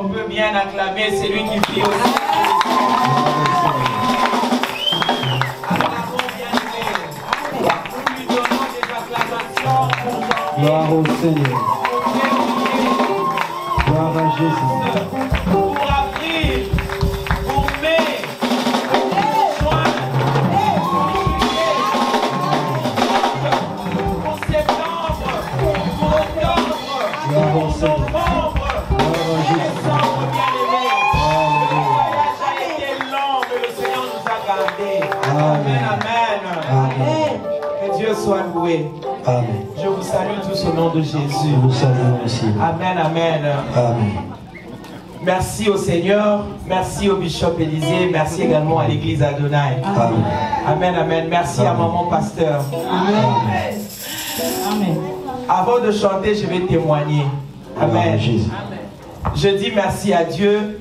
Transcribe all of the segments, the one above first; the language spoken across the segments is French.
On peut bien acclamer celui qui vit aussi. Acclamons bien-aimé. Nous lui donnons des acclamations pour janvier. Gloire au Seigneur. Gloire à Jésus. Pour avril, pour mai, pour juin, pour septembre, pour octobre, pour novembre, pour décembre, bien-aimé. Le voyage a été long, mais le Seigneur nous a gardés. Amen, amen. Amen. Que Dieu soit loué. Amen. Je vous salue tous au nom de Jésus. Nous saluons aussi. Amen, amen. Amen. Merci au Seigneur, merci au Bishop Élisée, merci également à l'église Adonai. Amen. Amen, amen. Merci à maman pasteur. Amen. Amen. Avant de chanter, je vais témoigner. Amen. Je dis merci à Dieu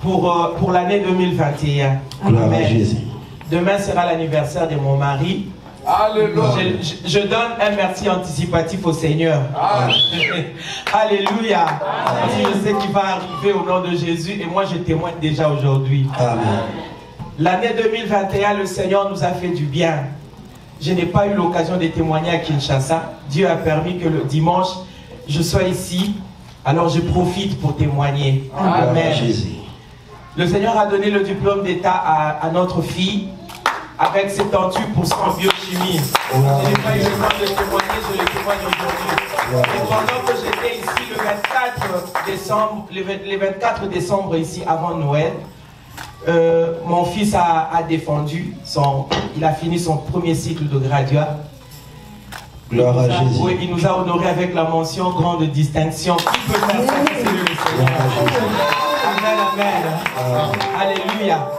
pour l'année 2021. Gloire à Jésus. Demain sera l'anniversaire de mon mari. Alléluia. Je donne un merci anticipatif au Seigneur. Alléluia. Parce que je sais qu'il va arriver au nom de Jésus et moi je témoigne déjà aujourd'hui. Amen. L'année 2021, le Seigneur nous a fait du bien. Je n'ai pas eu l'occasion de témoigner à Kinshasa. Dieu a permis que le dimanche, je sois ici. Alors je profite pour témoigner. Amen. Le Seigneur a donné le diplôme d'État à notre fille avec 78% en biochimie. Je n'ai pas eu le temps de témoigner, je le témoigne aujourd'hui. Et pendant que j'étais ici le 24 décembre ici avant Noël, mon fils a défendu, il a fini son premier cycle de graduat. Gloire à Jésus. Oui, il nous a honoré avec la mention grande distinction. Qui peut faire ça? C'est le Seigneur. Amen, amen. Alléluia.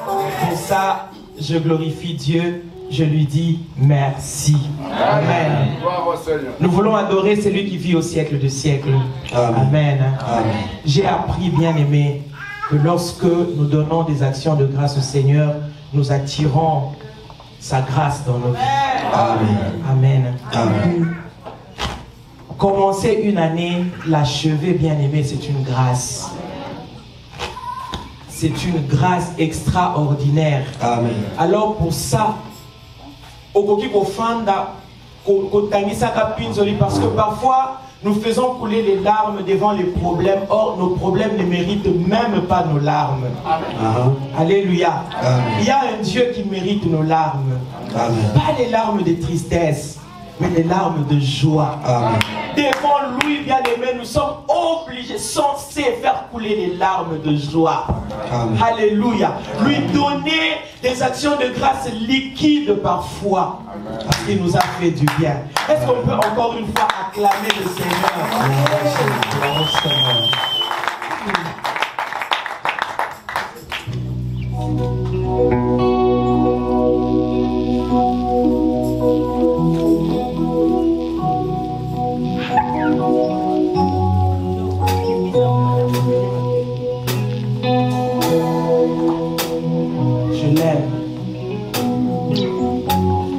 Pour ça, je glorifie Dieu. Je lui dis merci. Amen. Nous voulons adorer celui qui vit au siècle de siècles. Amen. Amen. J'ai appris, bien aimé, que lorsque nous donnons des actions de grâce au Seigneur, nous attirons sa grâce dans nos vies. Amen. Amen. Amen. Commencer une année, l'achever, bien aimé, c'est une grâce. C'est une grâce extraordinaire. Amen. Alors pour ça, parce que parfois nous faisons couler les larmes devant les problèmes. Or, nos problèmes ne méritent même pas nos larmes. Amen. Alléluia. Amen. Il y a un Dieu qui mérite nos larmes. Amen. Pas les larmes de tristesse, mais les larmes de joie. Amen. Devant lui, bien aimé, nous sommes obligés, censés faire couler les larmes de joie. Amen. Alléluia. Lui donner des actions de grâce liquides parfois. Parce qu'il nous a fait du bien. Est-ce qu'on peut encore une fois acclamer le Seigneur?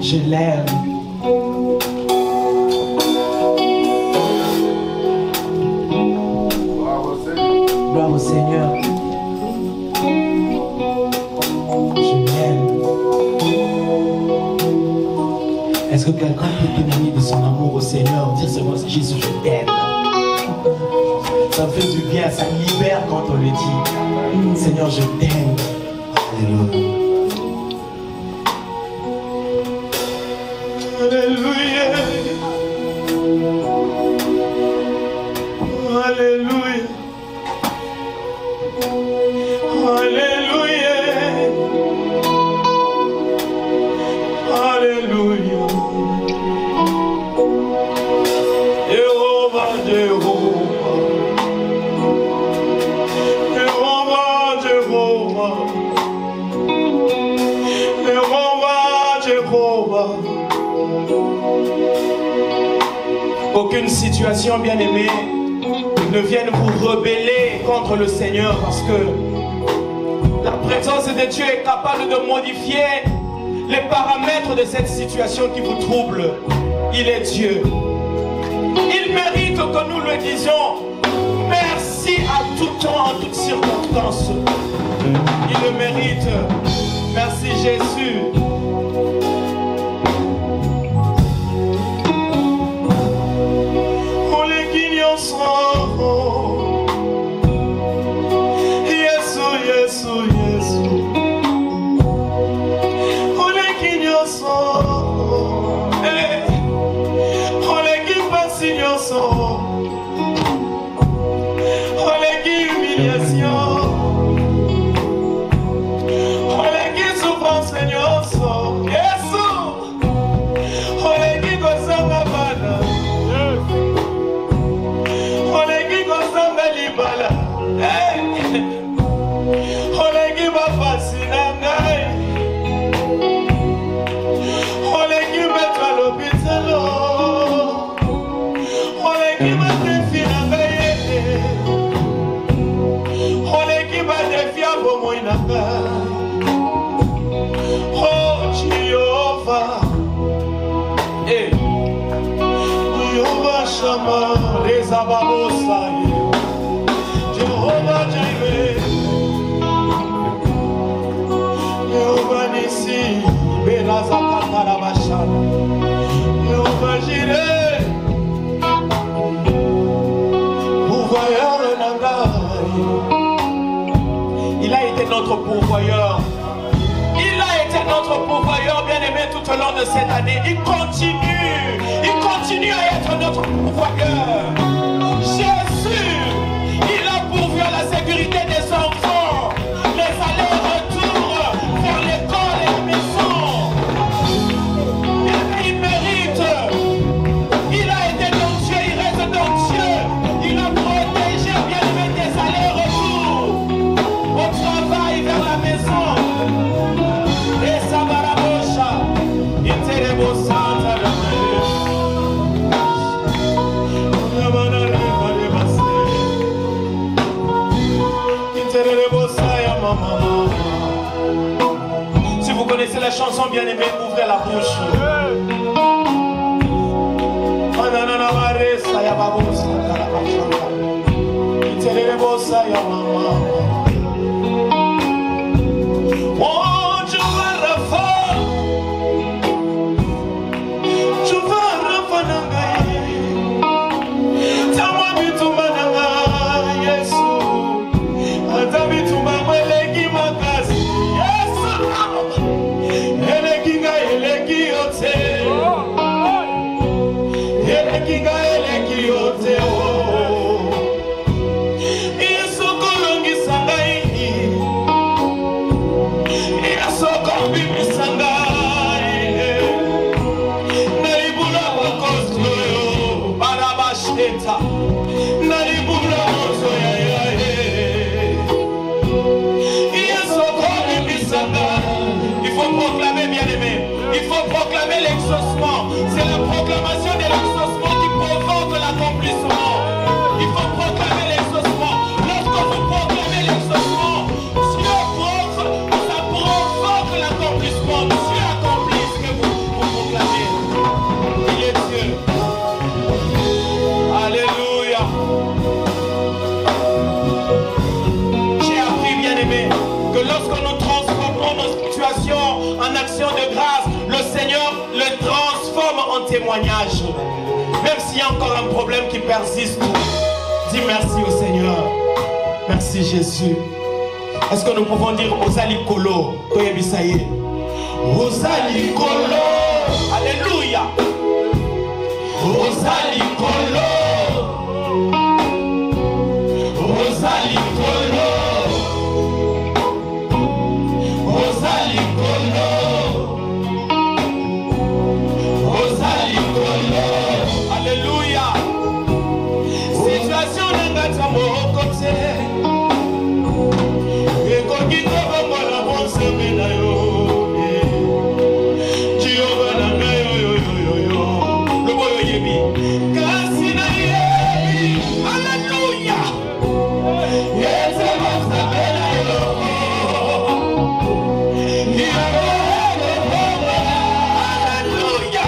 Je l'aime. Gloire au Seigneur. Je l'aime. Est-ce que quelqu'un peut témoigner de son amour au Seigneur? Dire c'est moi, Jésus, je t'aime. Ça fait du bien, ça libère quand on le dit. Seigneur, je t'aime. Alléluia. Alléluia. Alléluia. Alléluia. Alléluia. Jéhovah, Jéhovah. Jéhovah, Jéhovah. Jéhovah, Jéhovah. Aucune situation, bien aimée, ne vienne vous rebeller contre le Seigneur, parce que la présence de Dieu est capable de modifier les paramètres de cette situation qui vous trouble. Il est Dieu. Il mérite que nous le disions. Merci à toute bénissons en toutes circonstances. Il le mérite. Merci Jésus. On les guigne ensemble. Yesu, Yesu, Yesu. On les guigne ensemble. On les guigne pas signe ensemble. On les guigne humiliation. Les ababosa, Jehovah Jireh, Jehovah Nissi, Benazaka Karabashan, Jehovah Jireh, pourvoyeur Nangai. Il a été notre pourvoyeur. Il a été notre pourvoyeur, bien-aimé, tout au long de cette année. Il continue à être notre pourvoyeur. Jésus, il a pourvu à la sécurité des enfants, les allers-retours vers l'école et la maison. Il mérite. Il a été dans Dieu, il reste dans Dieu. Il a protégé, bien-aimé, des allers-retours au travail vers la maison. Et Sabarabosha, il était les beaux santa. Si vous connaissez la chanson bien-aimée, ouvrez la bouche. Oh, tu vas refaire. Tu vas refaire. Tama bituma nanga Yesu. Ata bituma mweleki makasi. Yesu. Eleki nga eleki yote. Eleki nga eleki yote. Yesu kolongisa ngai. Yesu kombimisa ngai. Naibula wakosto yo. Barabasheta. Naibula moto ya ya. Yesu kombimisa ngai. Il faut proclamer, bien-aimé. Il faut proclamer l'exaucement. C'est la proclamation de l'exaucement qui provoque l'accomplissement. Il faut proclamer l'exaucement. Lorsque vous proclamez l'exaucement, ça provoque l'accomplissement. Dieu accomplit ce que vous proclamez. Il est Dieu. Alléluia. J'ai appris, bien-aimé, que lorsque nous transformons nos situations en action de grâce, le Seigneur le transforme en témoignage. Même s'il y a encore un problème qui persiste, dis merci au Seigneur. Merci Jésus. Est-ce que nous pouvons dire Osali Kolo, Toyebisaye? Osali Kolo. Alléluia. Osali Kolo. Osali Kolo. Osali Kolo. Osali Kolo. Alléluia. Situation n'engage à mon côté. Et quand il te va pas la bonne semaine, le boy yebi. Kasina yebi. Alléluia. Yes, I must have been Alléluia.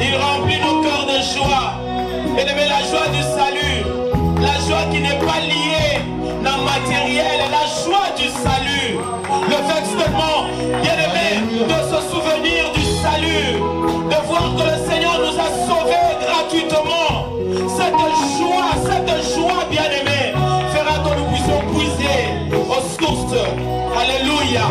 Il remplit nos cœurs de joie. Et la joie du salut, la joie qui n'est pas liée dans le matériel, la joie du salut. Le fait seulement, bien aimé, de se souvenir du salut, de voir que le Seigneur nous a sauvés gratuitement. Cette joie, bien aimé, fera que nous puissions puiser aux sources. Alléluia.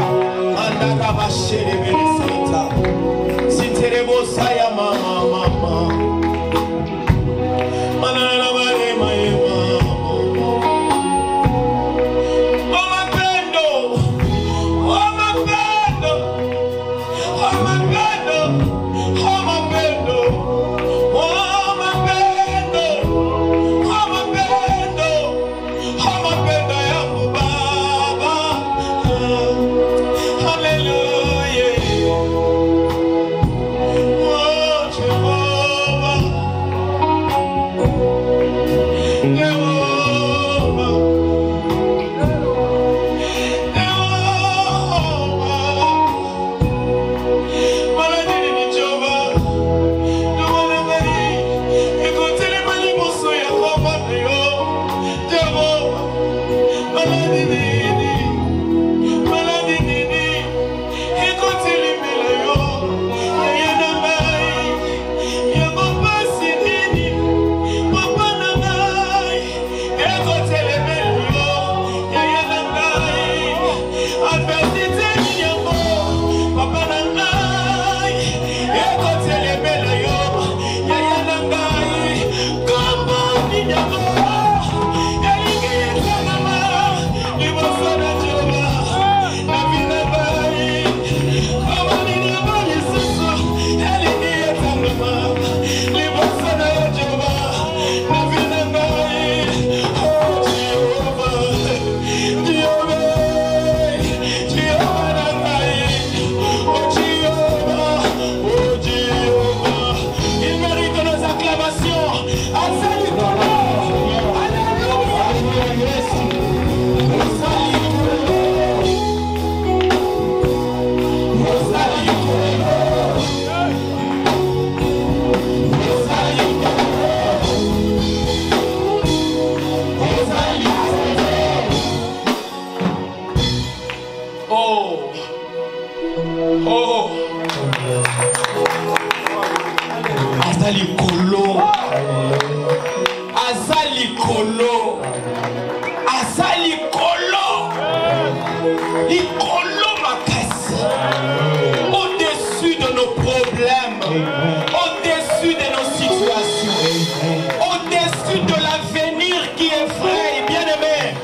de l'avenir qui effraie, bien-aimé.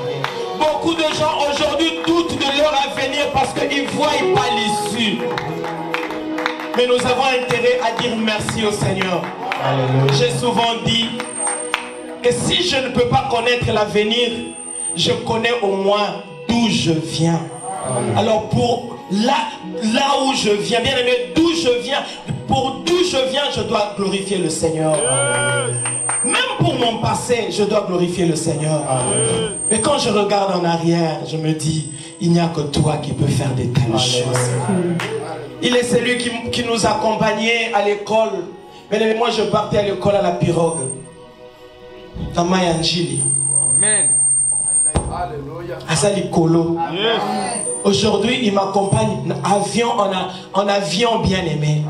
Beaucoup de gens aujourd'hui doutent de leur avenir parce qu'ils ne voient pas l'issue. Mais nous avons intérêt à dire merci au Seigneur. J'ai souvent dit que si je ne peux pas connaître l'avenir, je connais au moins d'où je viens. Alors pour là où je viens, bien aimé, d'où je viens, pour d'où je viens, je dois glorifier le Seigneur. Même pour mon passé, je dois glorifier le Seigneur. Mais quand je regarde en arrière, je me dis, il n'y a que toi qui peux faire de telles choses. Il est celui qui nous accompagnait à l'école. Mais moi, je partais à l'école à la pirogue. Dans Mayanjili. Amen. Asali Kolo. Aujourd'hui, il m'accompagne en avion bien aimé.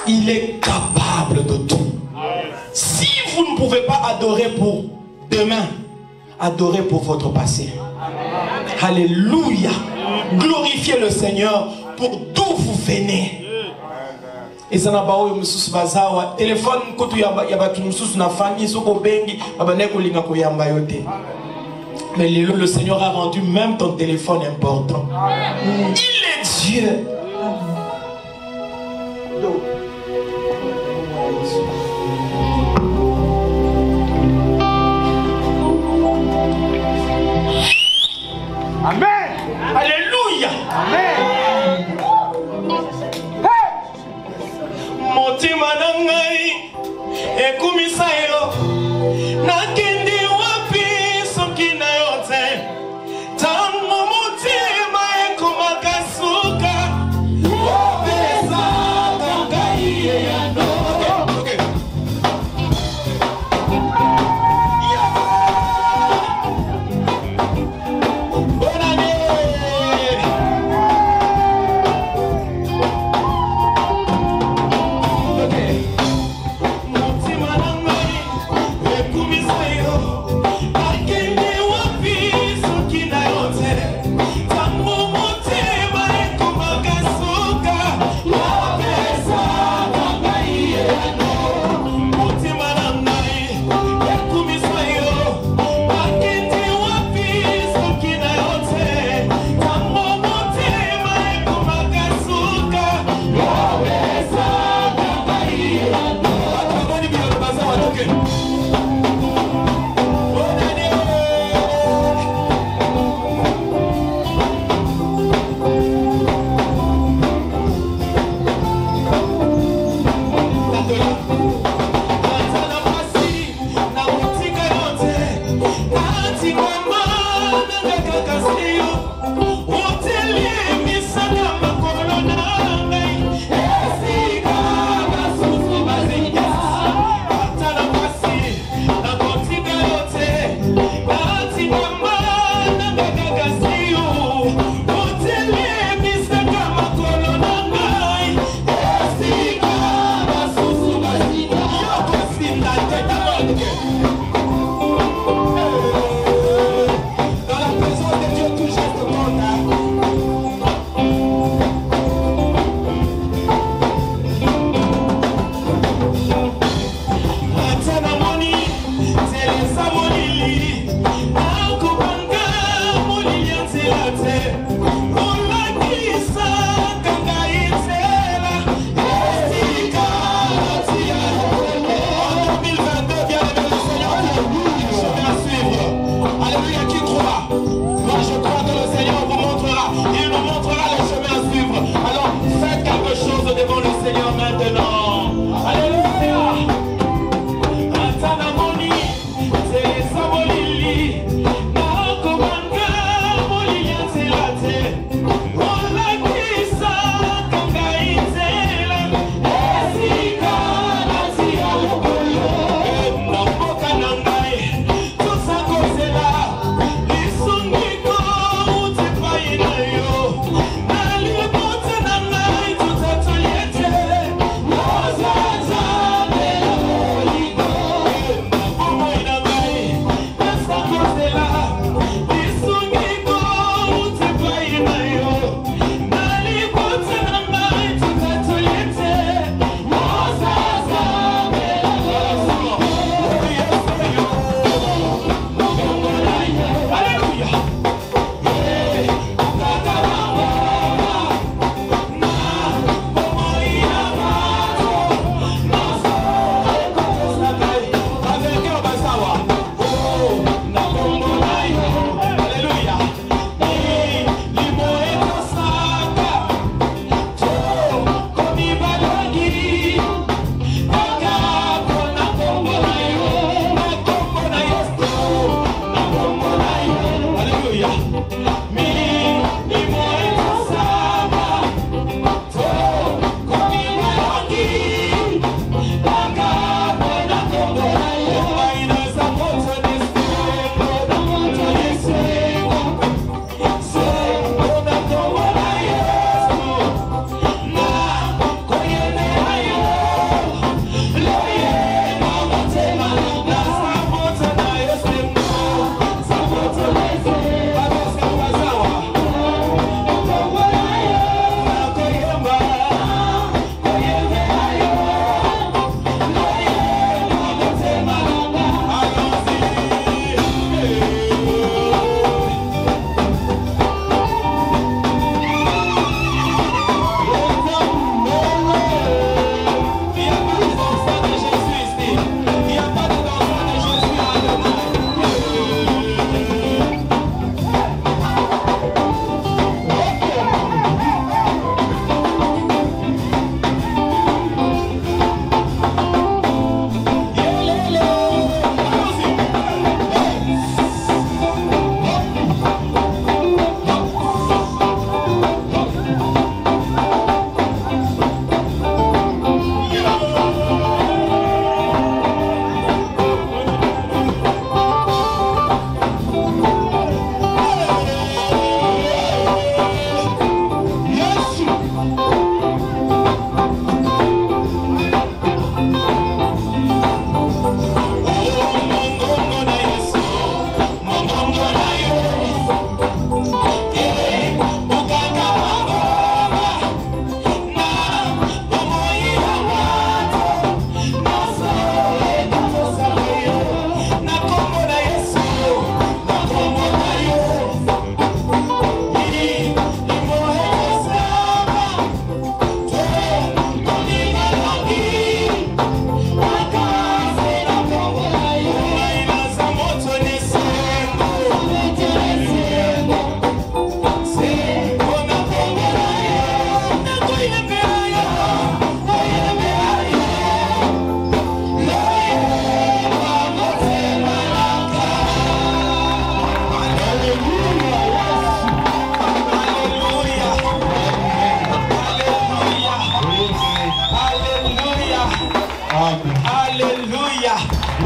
Il est capable de tout. Si vous ne pouvez pas adorer pour demain, adorez pour votre passé. Alléluia. Glorifiez le Seigneur pour d'où vous venez. Et ça n'a pas eu de téléphone, il y a une famille, mais le Seigneur a rendu même ton téléphone important. Il est Dieu. Amen. Alléluia. Amen. Motima nangai ekumisa yo nakindi wapi soki na yote tango motima ekumakasuka wapesa kangai ya no.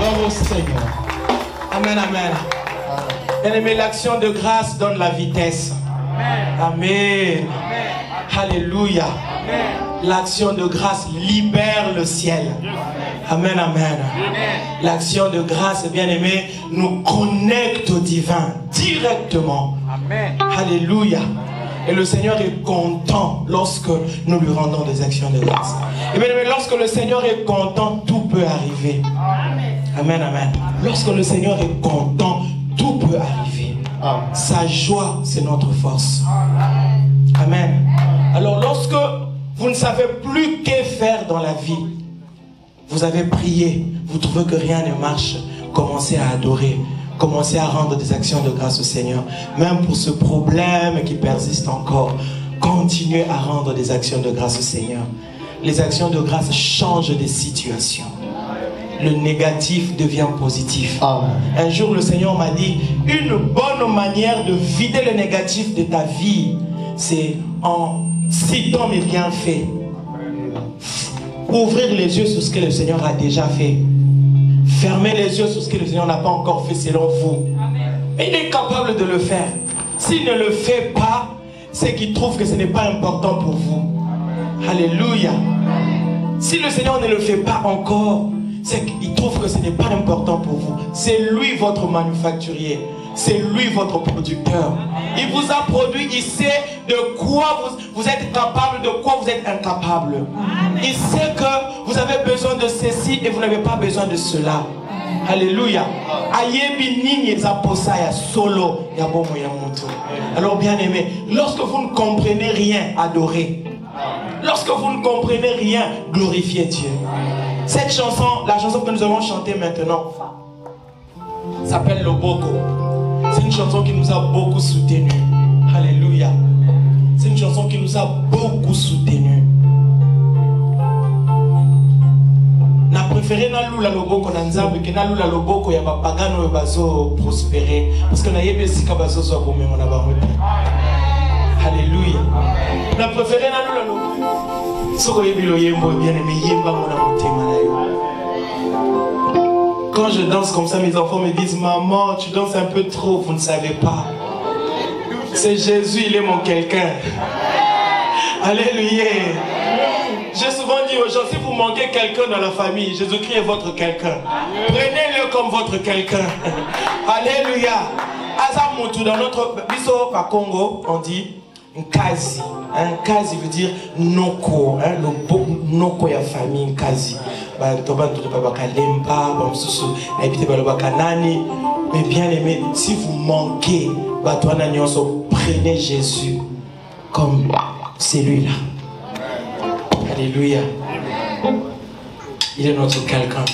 Gloire au Seigneur. Amen, amen. Bien-aimé, l'action de grâce donne la vitesse. Amen. Alléluia. L'action de grâce libère le ciel. Amen, amen. L'action de grâce, bien-aimé, nous connecte au divin directement. Amen. Alléluia. Et le Seigneur est content lorsque nous lui rendons des actions de grâce. Et bien, lorsque le Seigneur est content, tout peut arriver. Amen, amen. Lorsque le Seigneur est content, tout peut arriver. Sa joie, c'est notre force. Amen. Alors, lorsque vous ne savez plus que faire dans la vie, vous avez prié, vous trouvez que rien ne marche, commencez à adorer. Commencez à rendre des actions de grâce au Seigneur. Même pour ce problème qui persiste encore, continuez à rendre des actions de grâce au Seigneur. Les actions de grâce changent des situations. Le négatif devient positif. Un jour, le Seigneur m'a dit, une bonne manière de vider le négatif de ta vie, c'est en citant mes bienfaits. Ouvrir les yeux sur ce que le Seigneur a déjà fait. Fermez les yeux sur ce que le Seigneur n'a pas encore fait selon vous. Mais il est capable de le faire. S'il ne le fait pas, c'est qu'il trouve que ce n'est pas important pour vous. Alléluia. Si le Seigneur ne le fait pas encore, c'est qu'il trouve que ce n'est pas important pour vous. C'est lui votre manufacturier. C'est lui votre producteur. Il vous a produit, il sait de quoi vous êtes capable, de quoi vous êtes incapable. Il sait que vous avez besoin de ceci et vous n'avez pas besoin de cela. Alléluia. Alors bien aimé, lorsque vous ne comprenez rien, adorez. Lorsque vous ne comprenez rien, glorifiez Dieu. Cette chanson, la chanson que nous allons chanter maintenant, s'appelle Loboko. C'est une chanson qui nous a beaucoup soutenus. Alléluia. C'est une chanson qui nous a beaucoup soutenus. Na préféré na lula loboko na nzambe ke na lula loboko ya bapagano bazo prospérer parce que na yebe sika bazo zo bomemo na bango. Alléluia. Na préféré na lula loboko. Soko yebilo yembo bien aimé yemba mona motema na yo. Quand je danse comme ça, mes enfants me disent, maman, tu danses un peu trop, vous ne savez pas. C'est Jésus, il est mon quelqu'un. Alléluia. J'ai souvent dit aux gens, si vous manquez quelqu'un dans la famille, Jésus-Christ est votre quelqu'un. Prenez-le comme votre quelqu'un. Alléluia. Azamutu, dans notre biso par Congo, on dit Nkazi. Nkazi veut dire Noko. Le Noko ya famille, Nkazi. Mais bien aimé, si vous manquez, prenez Jésus comme celui-là. Alléluia. Il est notre quelqu'un.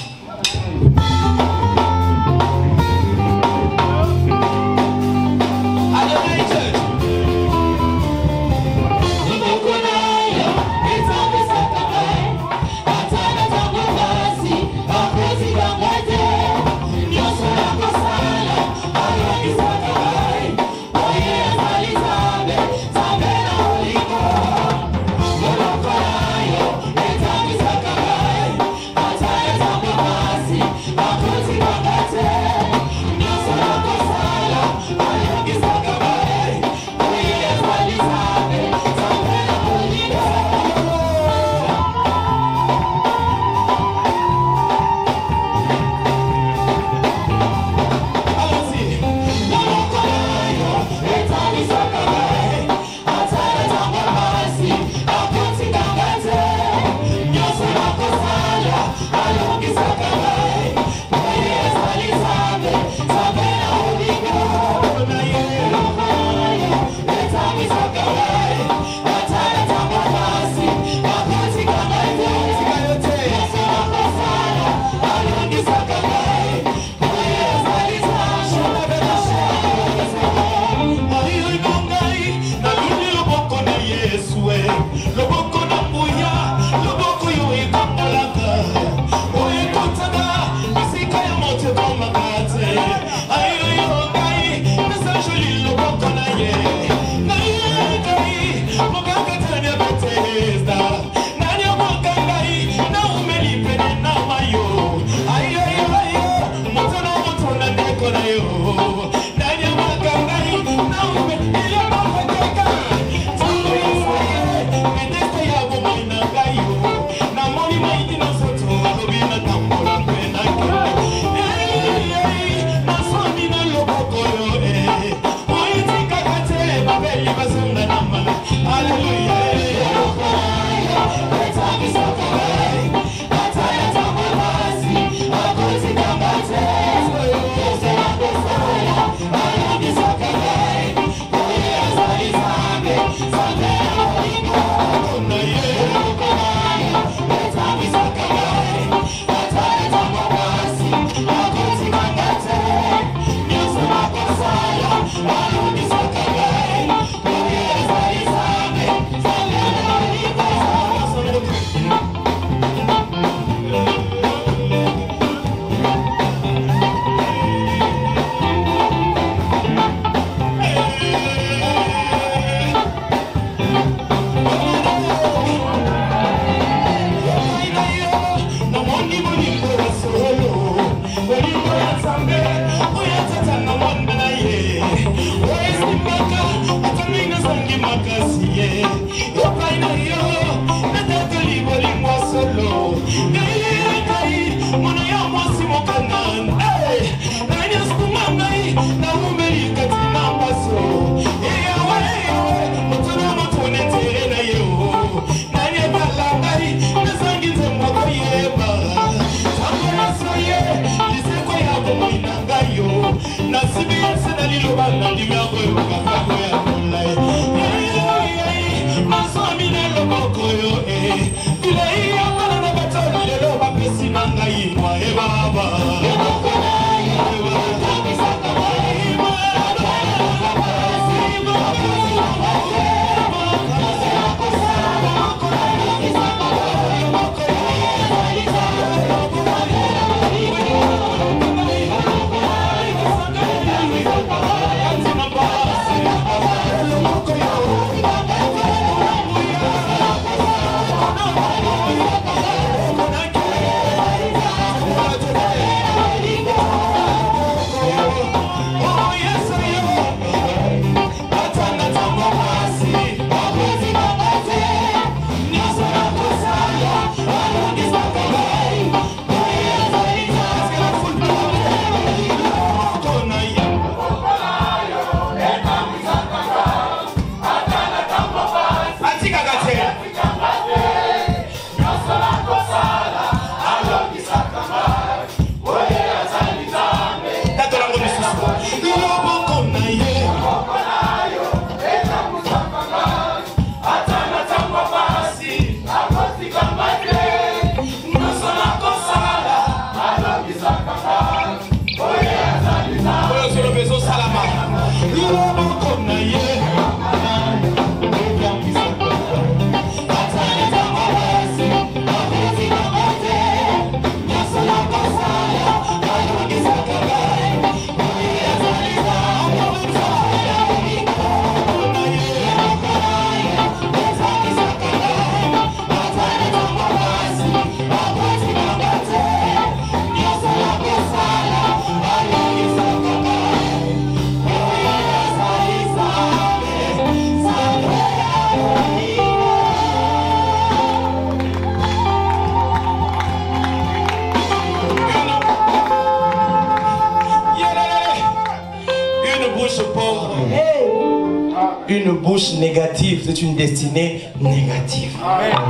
Une bouche négative, c'est une destinée négative.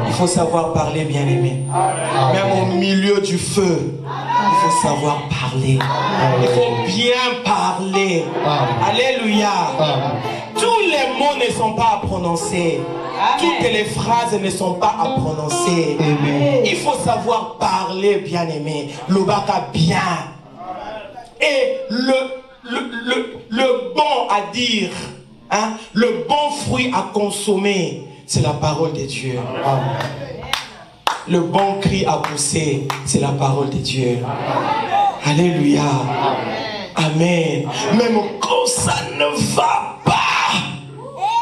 Il faut savoir parler, bien-aimé. Même au milieu du feu, il faut savoir parler. Il faut bien parler. Alléluia. Tous les mots ne sont pas à prononcer. Toutes les phrases ne sont pas à prononcer. Il faut savoir parler, bien-aimé. L'obaka bien. Et le bon à dire, hein, le bon fruit à consommer, c'est la parole de Dieu. Le bon cri à pousser, c'est la parole de Dieu. Alléluia. Amen. Même quand ça ne va pas,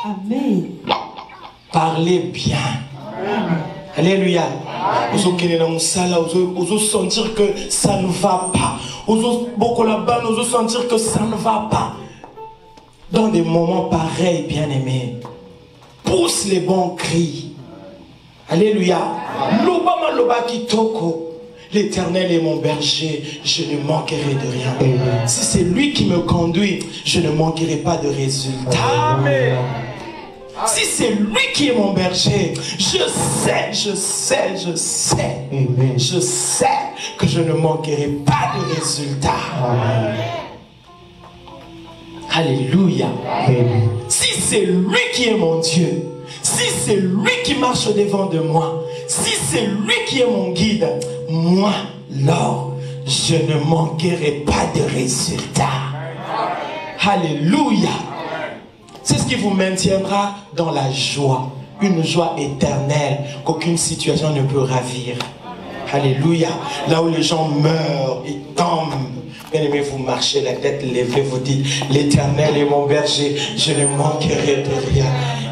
Amen. parlez bien. Alléluia. Vous sentir que ça ne va pas. Vous sentir que ça ne va pas. Dans des moments pareils, bien-aimés, pousse les bons cris. Alléluia. Lobama loba kitoko. L'Éternel est mon berger, je ne manquerai de rien. Si c'est lui qui me conduit, je ne manquerai pas de résultats. Amen. Si c'est lui qui est mon berger, je sais que je ne manquerai pas de résultats. Alléluia. Si c'est lui qui est mon Dieu, si c'est lui qui marche devant de moi, si c'est lui qui est mon guide, moi, alors, je ne manquerai pas de résultats. Alléluia. C'est ce qui vous maintiendra dans la joie, une joie éternelle qu'aucune situation ne peut ravir. Alléluia. Là où les gens meurent, ils tombent. Bien aimé, vous marchez la tête levée, vous dites, l'Éternel est mon berger, je ne manquerai de rien.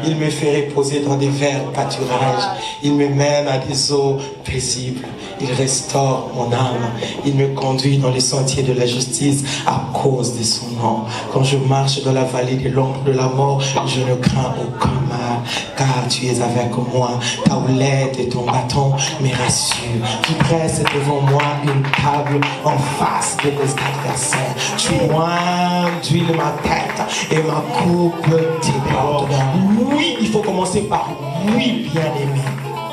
Il me fait reposer dans des verts pâturages. Il me mène à des eaux paisibles. Il restaure mon âme. Il me conduit dans les sentiers de la justice à cause de son nom. Quand je marche dans la vallée de l'ombre de la mort, je ne crains aucun mal, car tu es avec moi. Ta houlette et ton bâton me rassurent. Tu dresses devant moi une table en face de mes adversaires. Tu oins d'huile ma tête et ma coupe déborde. Oui, il faut commencer par oui, bien-aimé.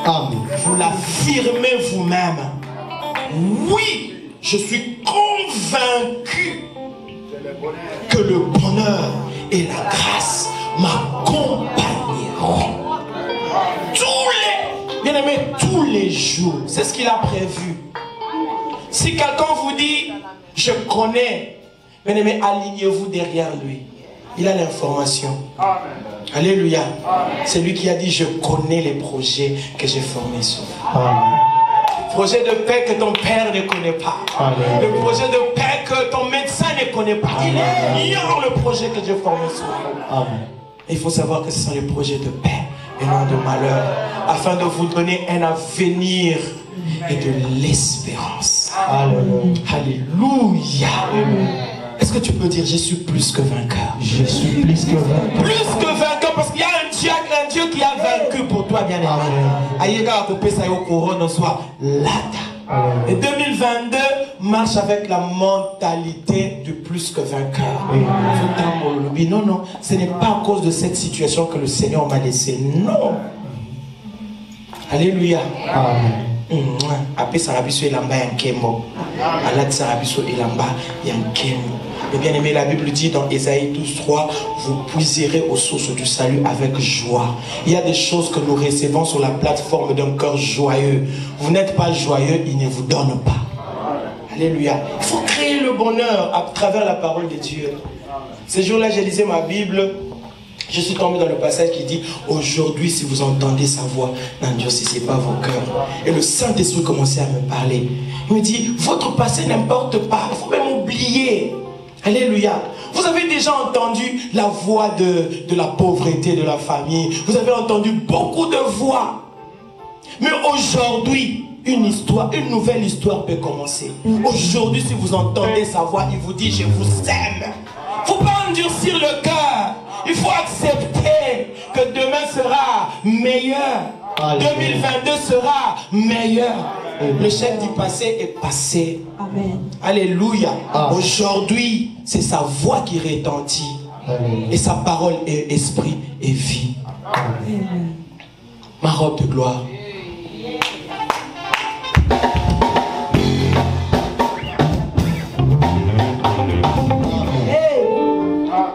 Amen. Vous l'affirmez vous-même. Oui, je suis convaincu que le bonheur et la grâce m'accompagneront. Bien-aimés, tous les jours. C'est ce qu'il a prévu. Si quelqu'un vous dit, je connais, bien-aimés, alignez-vous derrière lui. Il a l'information. Alléluia. C'est lui qui a dit, je connais les projets que j'ai formés sur vous. Projet de paix que ton père ne connaît pas. Le projet de paix que ton médecin ne connaît pas. Il ignore le projet que j'ai formé sur vous. Il faut savoir que ce sont les projets de paix et non de malheur, afin de vous donner un avenir et de l'espérance. Alléluia. Est-ce que tu peux dire, je suis plus que vainqueur? Je suis plus que vainqueur. Plus que vainqueur, parce qu'il y a un Dieu qui a vaincu pour toi, bien aimé. Et 2022 marche avec la mentalité du plus que vainqueur. Non, non, ce n'est pas à cause de cette situation que le Seigneur m'a laissé. Non. Alléluia. Après Sarabiso Elamba Yankemo. Alad Sarabiso Elamba Yankemo. Et bien aimé, la Bible dit dans Ésaïe 12:3, vous puiserez aux sources du salut avec joie. Il y a des choses que nous recevons sur la plateforme d'un cœur joyeux. Vous n'êtes pas joyeux, il ne vous donne pas. Alléluia. Il faut créer le bonheur à travers la parole de Dieu. Ces jours-là, j'ai lisé ma Bible. Je suis tombé dans le passage qui dit, aujourd'hui, si vous entendez sa voix, n'endurcissez pas vos cœurs. Et le Saint-Esprit commençait à me parler. Il me dit, votre passé n'importe pas, il faut même oublier. Alléluia. Vous avez déjà entendu la voix de la pauvreté de la famille. Vous avez entendu beaucoup de voix. Mais aujourd'hui, une nouvelle histoire peut commencer. Aujourd'hui, si vous entendez sa voix, il vous dit, je vous aime. Il ne faut pas endurcir le cœur. Il faut accepter que demain sera meilleur. 2022 sera meilleur. Le chef du passé est passé. Amen. Alléluia. Aujourd'hui, c'est sa voix qui retentit. Et sa parole est esprit et vie. Amen. Ma robe de gloire.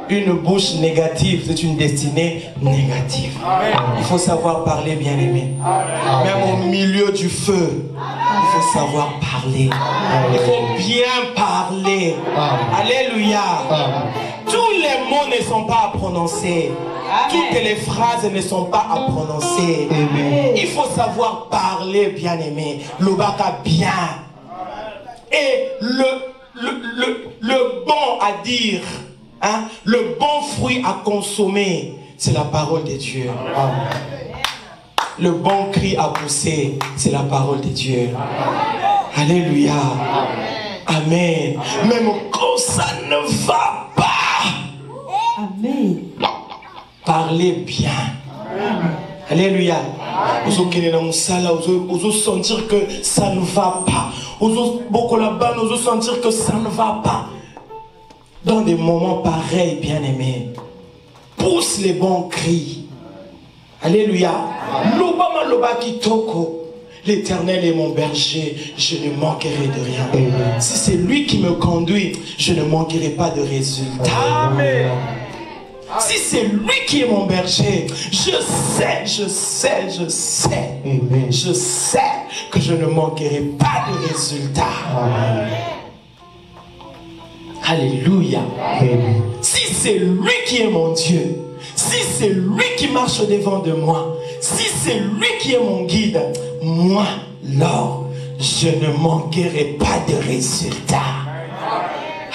Une bouche négative, c'est une destinée négative. Amen. Il faut savoir parler, bien-aimé. Même au milieu du feu, il faut savoir parler. Amen. Il faut bien parler. Amen. Alléluia. Amen. Tous les mots ne sont pas à prononcer. Amen. Toutes les phrases ne sont pas à prononcer. Amen. Il faut savoir parler, bien-aimé. Le baka bien. Et le bon à dire. Hein? Le bon fruit à consommer, c'est la parole de Dieu. Amen. Le bon cri à pousser, c'est la parole de Dieu. Amen. Alléluia. Amen. Amen. Même quand ça ne va pas, Amen. Parlez bien. Amen. Alléluia. Vous sentir que ça ne va pas. Beaucoup là-bas, nous sentir que ça ne va pas. Dans des moments pareils, bien-aimés, pousse les bons cris. Alléluia. Lobama loba kitoko. L'Éternel est mon berger, je ne manquerai de rien. Amen. Si c'est lui qui me conduit, je ne manquerai pas de résultats. Amen. Si c'est lui qui est mon berger, je sais que je ne manquerai pas de résultats. Amen. Alléluia. Amen. Si c'est lui qui est mon Dieu, si c'est lui qui marche devant de moi, si c'est lui qui est mon guide, moi, alors, je ne manquerai pas de résultats.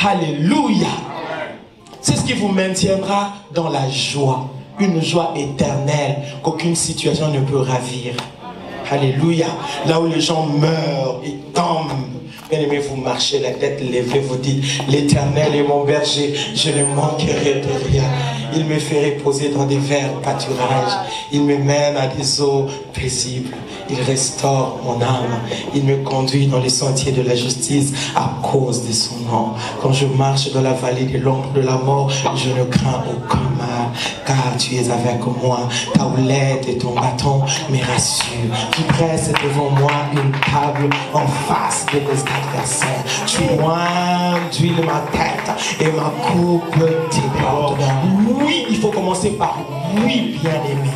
Alléluia. C'est ce qui vous maintiendra dans la joie, une joie éternelle qu'aucune situation ne peut ravir. Alléluia. Là où les gens meurent, ils tombent. Bien-aimés, vous marchez la tête levée, vous dites, l'Éternel est mon berger, je ne manquerai de rien. Il me fait reposer dans des verts pâturages. Il me mène à des eaux paisibles. Il restaure mon âme. Il me conduit dans les sentiers de la justice à cause de son nom. Quand je marche dans la vallée de l'ombre de la mort, je ne crains aucun mal, car tu es avec moi. Ta houlette et ton bâton me rassurent. Tu presses devant moi une table en face de tes adversaires. Tu oins d'huile ma tête et ma coupe déborde. Oui, il faut commencer par oui, bien-aimé.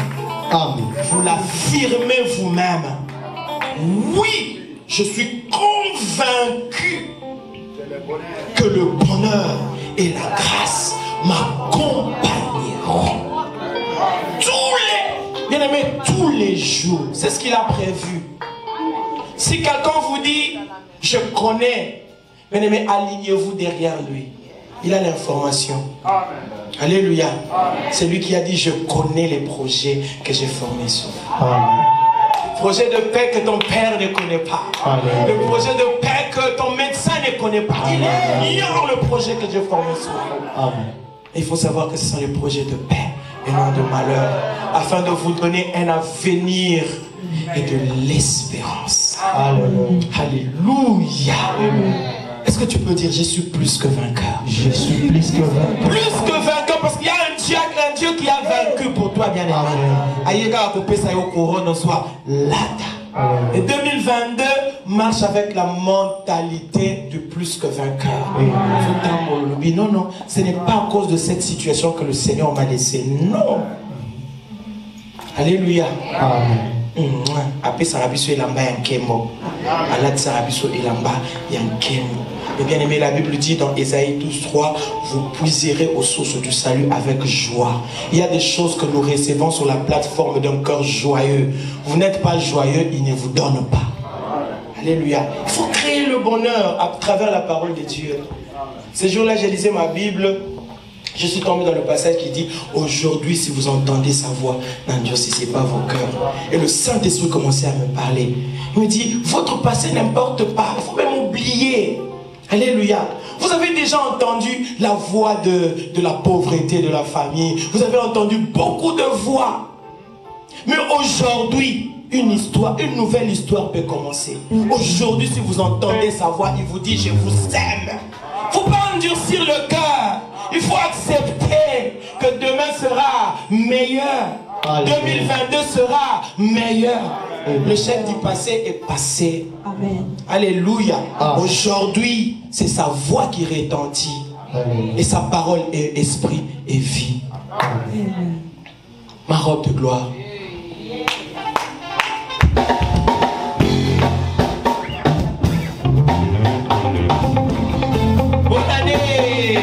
Amen. Vous l'affirmez vous-même. Oui, je suis convaincu que le bonheur et la grâce m'accompagneront. Bien-aimé, tous les jours. C'est ce qu'il a prévu. Si quelqu'un vous dit, je connais, bien-aimé, alignez-vous derrière lui. Il a l'information. Alléluia. C'est lui qui a dit, je connais les projets que j'ai formés sur vous. Projet de paix que ton père ne connaît pas. Amen. Le projet de paix que ton médecin ne connaît pas. Il ignore le projet que j'ai formé sur vous. Amen. Il faut savoir que ce sont les projets de paix et non de malheur, afin de vous donner un avenir et de l'espérance. Alléluia. Est-ce que tu peux dire, je suis plus que vainqueur? Je suis plus que vainqueur. Plus que vainqueur, parce qu'il y a un Dieu qui a vaincu pour toi, bien aimé. Et 2022 marche avec la mentalité du plus que vainqueur. Non, non, ce n'est pas à cause de cette situation que le Seigneur m'a laissé. Non. Alléluia. Après Sarabiso Elamba Yankemo. Alad Sarabiso Elamba Yankemo. Et bien aimé, la Bible dit dans Ésaïe 12:3, vous puiserez aux sources du salut avec joie. Il y a des choses que nous recevons sur la plateforme d'un cœur joyeux. Vous n'êtes pas joyeux, il ne vous donne pas. Alléluia. Il faut créer le bonheur à travers la parole de Dieu. Ce jour-là, j'ai lisé ma Bible. Je suis tombé dans le passage qui dit, aujourd'hui, si vous entendez sa voix, n'endurcissez pas vos cœurs. Et le Saint-Esprit commençait à me parler. Il me dit, votre passé n'importe pas, il faut même oublier. Alléluia. Vous avez déjà entendu la voix de la pauvreté de la famille. Vous avez entendu beaucoup de voix. Mais aujourd'hui, une nouvelle histoire peut commencer. Aujourd'hui, si vous entendez sa voix, il vous dit, je vous aime. Il ne faut pas endurcir le cœur. Il faut accepter que demain sera meilleur. 2022 sera meilleur. Le chef du passé est passé. Amen. Alléluia. Aujourd'hui, c'est sa voix qui retentit. Amen. Et sa parole est esprit et vie. Amen. Ma robe de gloire. Bonne année.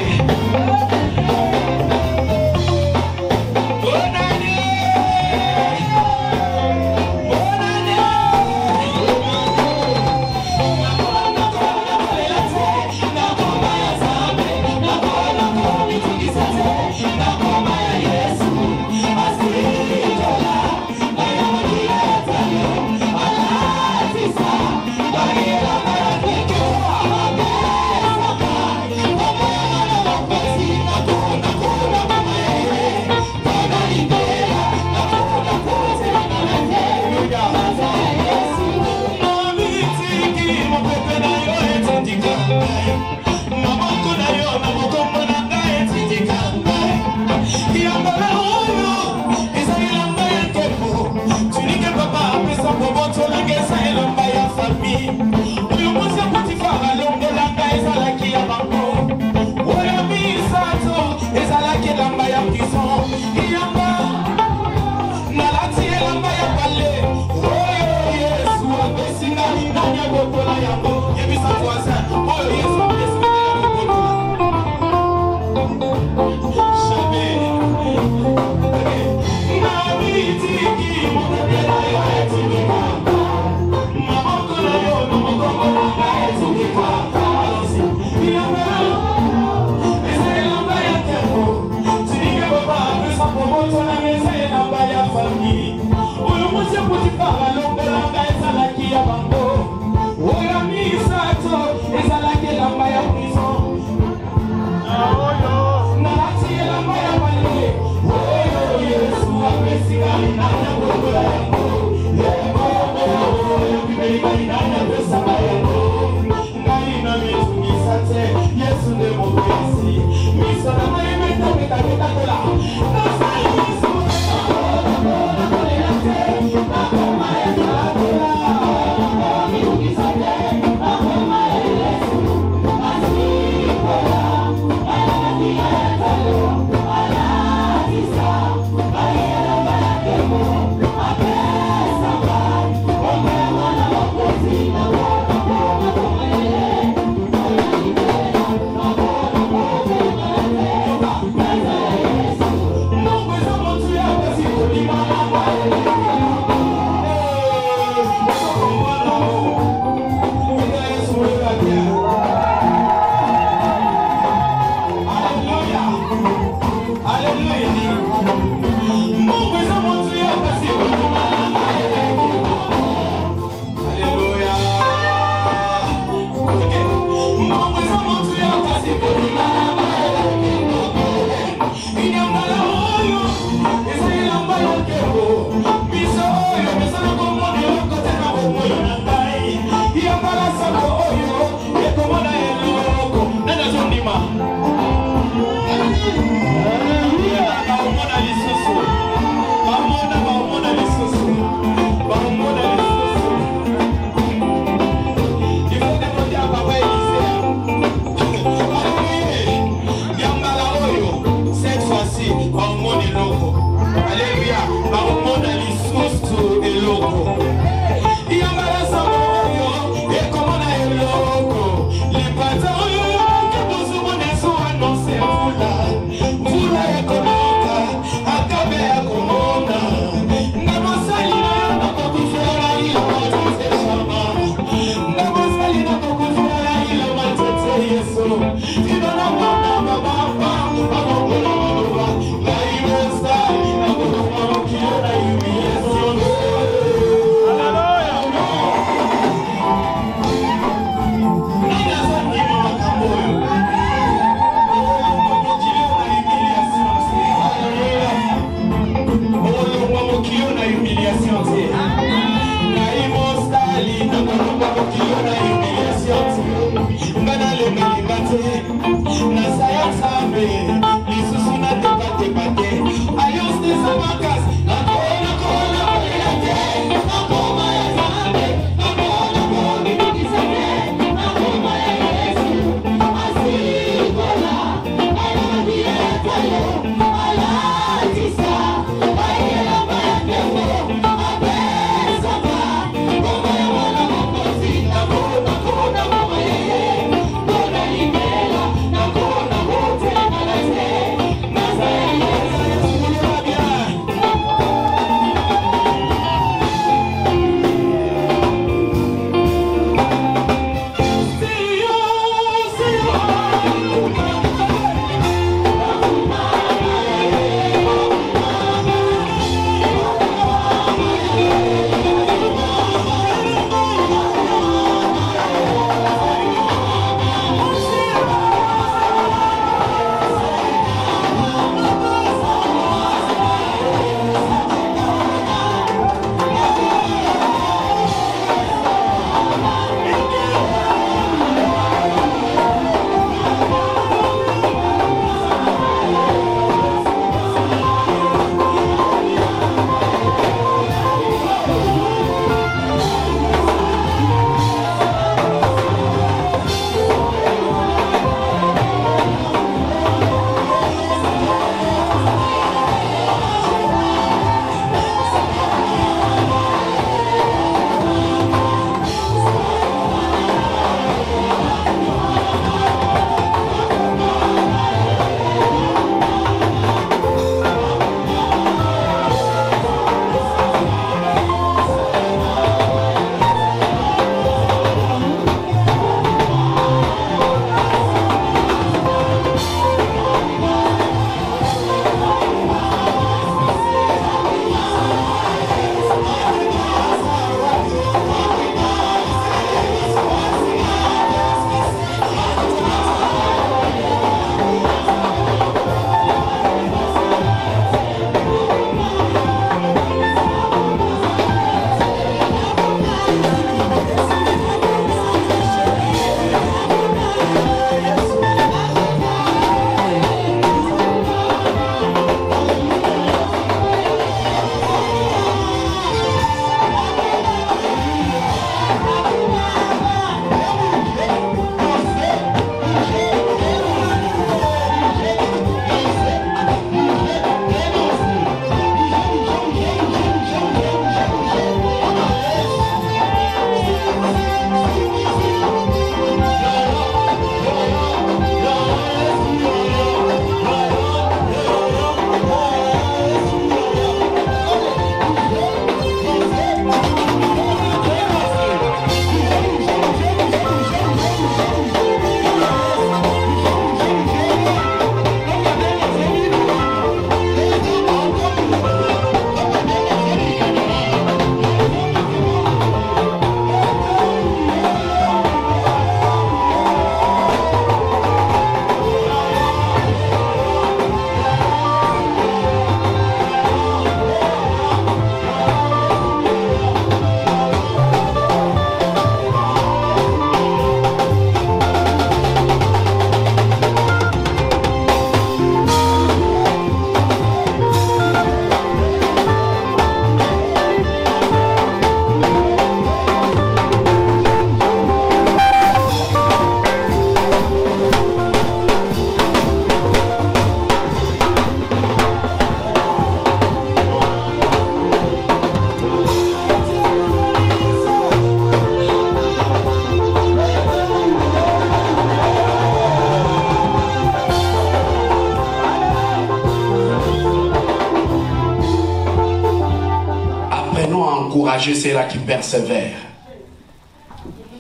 encourager ceux-là qui persévèrent.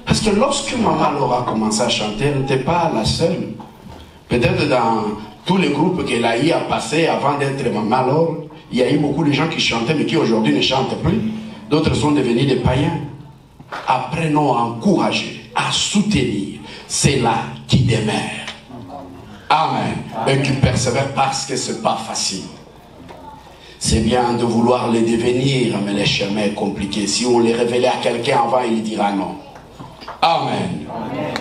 Parce que lorsque Maman Laura a commencé à chanter, elle n'était pas la seule. Peut-être dans tous les groupes qu'elle a eu à passer avant d'être maman, alors, il y a eu beaucoup de gens qui chantaient, mais qui aujourd'hui ne chantent plus. D'autres sont devenus des païens. Apprenons à encourager, à soutenir. C'est là qui demeure. Amen. Et qui persévère parce que ce n'est pas facile. C'est bien de vouloir les devenir, mais les chemins compliqués. Si on les révélait à quelqu'un avant, il dira non. Amen. Amen.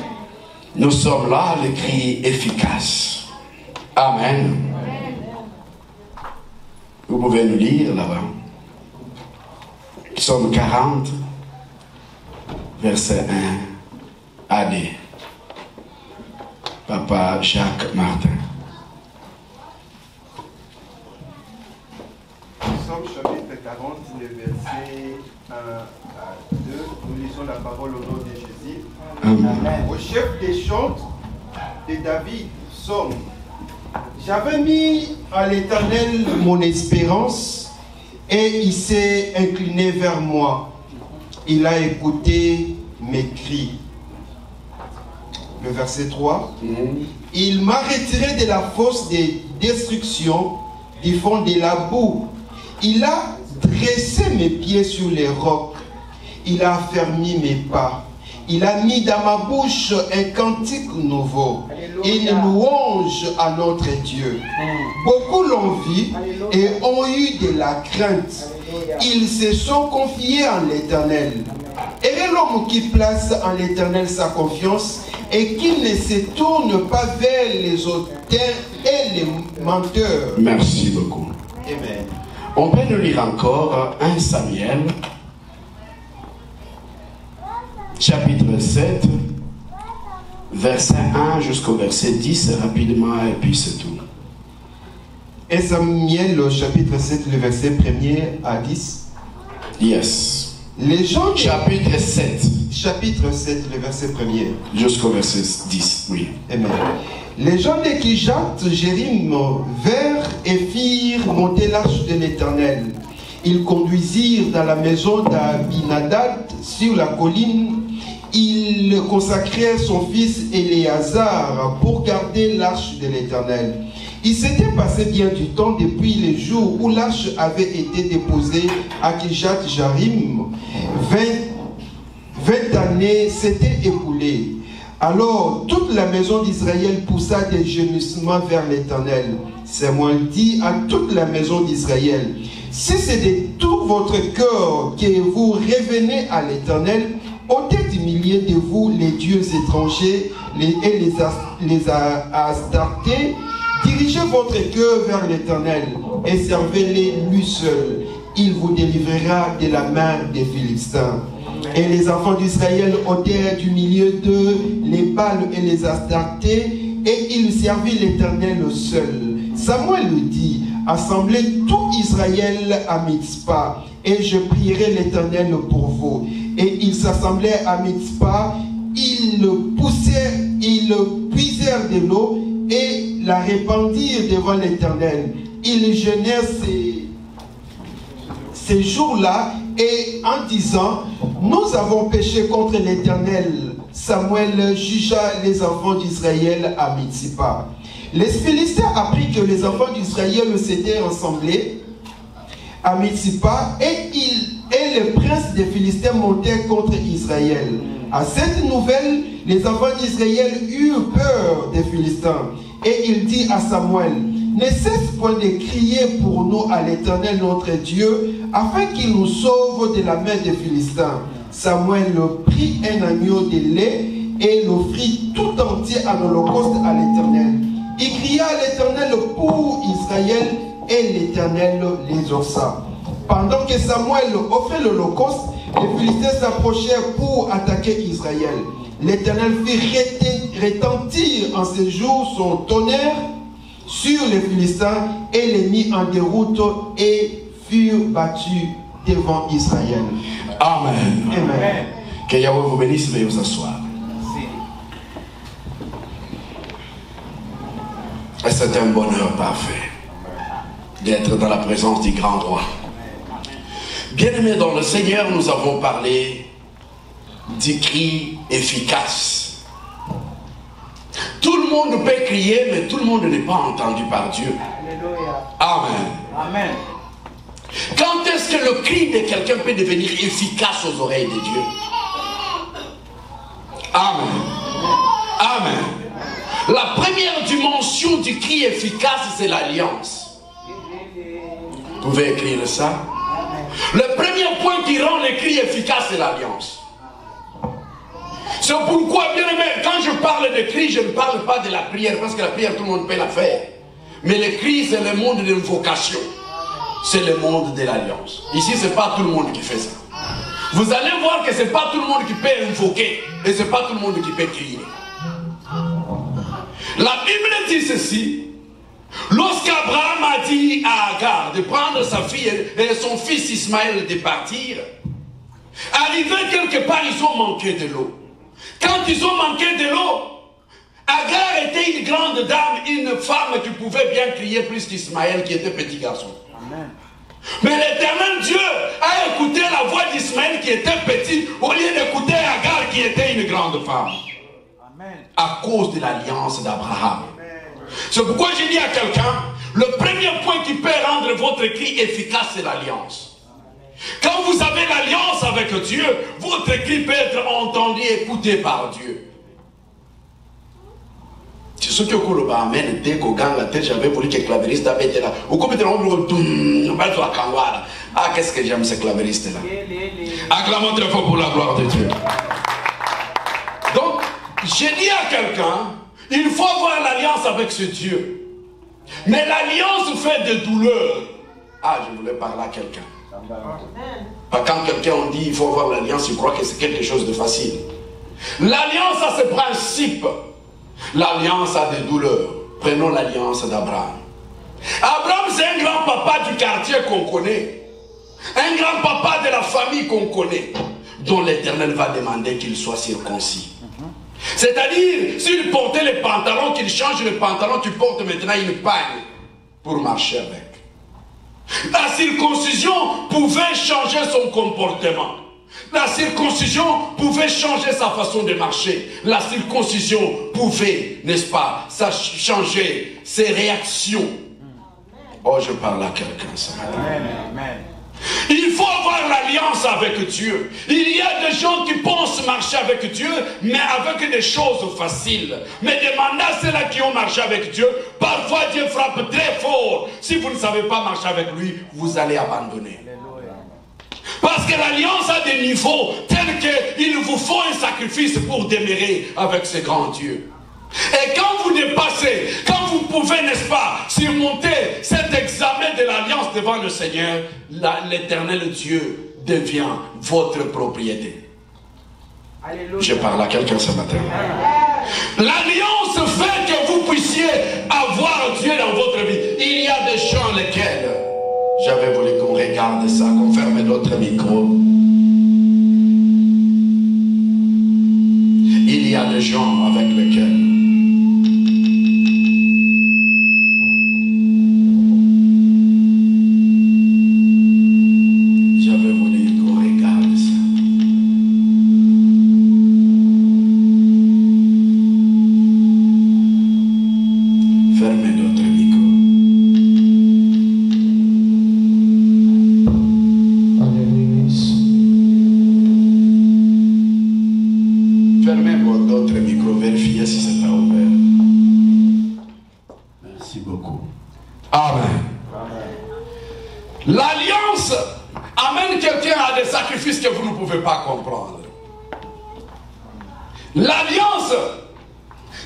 Nous sommes là, le cri efficace. Amen. Vous pouvez nous lire là-bas. Psaume 40, verset 1 à 2. Papa Jacques Martin. Psaume chapitre 40, le verset 1 à 2. Nous lisons la parole au nom de Jésus. Amen. Au chef des chants de David, psaume. J'avais mis à l'Éternel mon espérance et il s'est incliné vers moi. Il a écouté mes cris. Le verset 3. Il m'a retiré de la fosse des destructions, du fond de la boue. Il a dressé mes pieds sur les rocs. Il a affermi mes pas. Il a mis dans ma bouche un cantique nouveau, une louange à notre Dieu. Beaucoup l'ont vu et ont eu de la crainte. Ils se sont confiés en l'Éternel. Et l'homme qui place en l'Éternel sa confiance et qui ne se tourne pas vers les auteurs et les menteurs. Merci beaucoup. Amen. On peut nous lire encore 1 Samuel, chapitre 7, verset 1 jusqu'au verset 10, rapidement, et puis c'est tout. 1 Samuel, le chapitre 7, le verset 1er à 10. Yes. Les gens Chapitre 7. Chapitre 7, le verset 1er. Jusqu'au verset 10, oui. Amen. Les gens de Kijat Jérim vinrent et firent monter l'arche de l'Éternel. Ils conduisirent dans la maison d'Abinadad sur la colline. Ils consacrèrent son fils Éléazar pour garder l'arche de l'Éternel. Il s'était passé bien du temps depuis les jours où l'arche avait été déposée à Kijat Jérim. 20 années s'étaient écoulées. Alors toute la maison d'Israël poussa des gémissements vers l'Éternel. Samuel dit à toute la maison d'Israël: si c'est de tout votre cœur que vous revenez à l'Éternel, ôtez du milieu de vous les dieux étrangers et les astartés. Dirigez votre cœur vers l'Éternel et servez-les lui seul. Il vous délivrera de la main des Philistins. Et les enfants d'Israël ôtèrent du milieu d'eux les Baals et les astartés, et ils servirent l'Éternel seul. Samuel lui dit: assemblez tout Israël à Mitzpah, et je prierai l'Éternel pour vous. Et ils s'assemblèrent à Mitzpah, ils puisèrent de l'eau et la répandirent devant l'Éternel. Ils jeûnèrent ces jours-là, et en disant: nous avons péché contre l'Éternel. Samuel jugea les enfants d'Israël à Mitzpah. Les Philistins apprirent que les enfants d'Israël s'étaient rassemblés à Mitzpah, et les princes des Philistins montèrent contre Israël. À cette nouvelle, les enfants d'Israël eurent peur des Philistins. Et il dit à Samuel: ne cesse point de crier pour nous à l'Éternel notre Dieu, afin qu'il nous sauve de la main des Philistins. Samuel prit un agneau de lait et l'offrit tout entier en holocauste à l'Éternel. Il cria à l'Éternel pour Israël, et l'Éternel les exauça. Pendant que Samuel offrait l'holocauste, les Philistins s'approchèrent pour attaquer Israël. L'Éternel fit retentir en ce jour son tonnerre sur les Philistins et les mit en déroute et furent battus devant Israël. Amen. Amen. Que Yahweh vous bénisse, veuillez vous asseoir. Et c'est un bonheur parfait d'être dans la présence du grand roi. Bien-aimés dans le Seigneur, nous avons parlé du cri efficace. Tout le monde peut crier, mais tout le monde n'est pas entendu par Dieu. Amen. Amen. Quand est-ce que le cri de quelqu'un peut devenir efficace aux oreilles de Dieu? Amen. Amen. La première dimension du cri efficace, c'est l'alliance. Vous pouvez écrire ça? Le premier point qui rend le cri efficace, c'est l'alliance. C'est pourquoi, bien aimé, quand je parle de cri, je ne parle pas de la prière, parce que la prière, tout le monde peut la faire. Mais le cri, c'est le monde de l'invocation. C'est le monde de l'alliance. Ici, ce n'est pas tout le monde qui fait ça. Vous allez voir que ce n'est pas tout le monde qui peut invoquer. Et ce n'est pas tout le monde qui peut crier. La Bible dit ceci. Lorsqu'Abraham a dit à Agar de prendre sa fille et son fils Ismaël de partir, arrivé quelque part, ils ont manqué de l'eau. Quand ils ont manqué de l'eau, Agar était une grande dame, une femme qui pouvait bien crier plus qu'Ismaël qui était petit garçon. Amen. Mais l'Éternel Dieu a écouté la voix d'Ismaël qui était petit au lieu d'écouter Agar qui était une grande femme. Amen. À cause de l'alliance d'Abraham. C'est pourquoi j'ai dit à quelqu'un, le premier point qui peut rendre votre cri efficace, c'est l'alliance. Quand vous avez l'alliance avec Dieu, votre cri peut être entendu et écouté par Dieu. C'est ce que vous avez dès qu'au gang la tête, j'avais voulu que le clavériste était là. Ou comme il ah, qu'est-ce que j'aime ce clavériste là. Acclamons très fort pour la gloire de Dieu. Donc, j'ai dit à quelqu'un, il faut avoir l'alliance avec ce Dieu. Mais l'alliance fait des douleurs. Ah, je voulais parler à quelqu'un. Quand quelqu'un on dit il faut avoir l'alliance, il croit que c'est quelque chose de facile. L'alliance a ses principes. L'alliance a des douleurs. Prenons l'alliance d'Abraham. Abraham, c'est un grand papa du quartier qu'on connaît. Un grand papa de la famille qu'on connaît. Dont l'Éternel va demander qu'il soit circoncis. C'est-à-dire, s'il portait les pantalons, qu'il change les pantalons, qu'il porte maintenant une paille pour marcher avec. La circoncision pouvait changer son comportement. La circoncision pouvait changer sa façon de marcher. La circoncision pouvait, n'est-ce pas, ça changer ses réactions. Oh, je parle à quelqu'un ce matin. Amen. Il faut avoir l'alliance avec Dieu. Il y a des gens qui pensent marcher avec Dieu, mais avec des choses faciles. Mais demandez à ceux-là qui ont marché avec Dieu, parfois Dieu frappe très fort. Si vous ne savez pas marcher avec lui, vous allez abandonner. Parce que l'alliance a des niveaux tels qu'il vous faut un sacrifice pour demeurer avec ce grand Dieu. Et quand vous dépassez, quand vous pouvez, n'est-ce pas, surmonter cet examen de l'alliance devant le Seigneur, l'Éternel Dieu devient votre propriété. Alléluia. Je parle à quelqu'un ce matin. L'alliance fait que vous puissiez avoir Dieu dans votre vie. Il y a des gens lesquels j'avais voulu qu'on regarde ça, qu'on ferme notre micro. Il y a des gens avec lesquels l'alliance amène quelqu'un à des sacrifices que vous ne pouvez pas comprendre. L'alliance,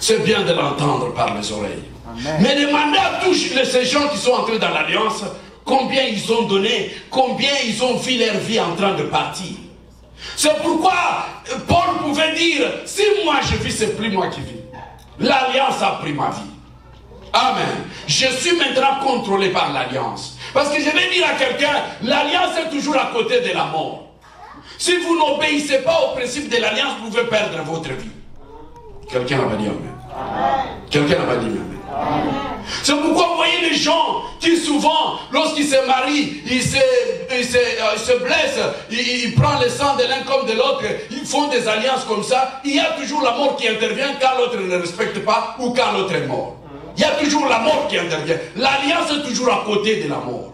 c'est bien de l'entendre par les oreilles. Amen. Mais demandez à tous ces gens qui sont entrés dans l'alliance combien ils ont donné, combien ils ont vu leur vie en train de partir. C'est pourquoi Paul pouvait dire, si moi je vis, c'est plus moi qui vis. L'alliance a pris ma vie. Amen. Je suis maintenant contrôlé par l'alliance. Parce que je vais dire à quelqu'un, l'alliance est toujours à côté de la mort. Si vous n'obéissez pas au principe de l'alliance, vous pouvez perdre votre vie. Quelqu'un va dire amen. Quelqu'un n'a pas dit Amen. C'est pourquoi vous voyez les gens qui souvent, lorsqu'ils se marient, ils se blessent, ils prennent le sang de l'un comme de l'autre, ils font des alliances comme ça. Il y a toujours la mort qui intervient quand l'autre ne respecte pas ou quand l'autre est mort. Il y a toujours la mort qui intervient. L'alliance est toujours à côté de la mort.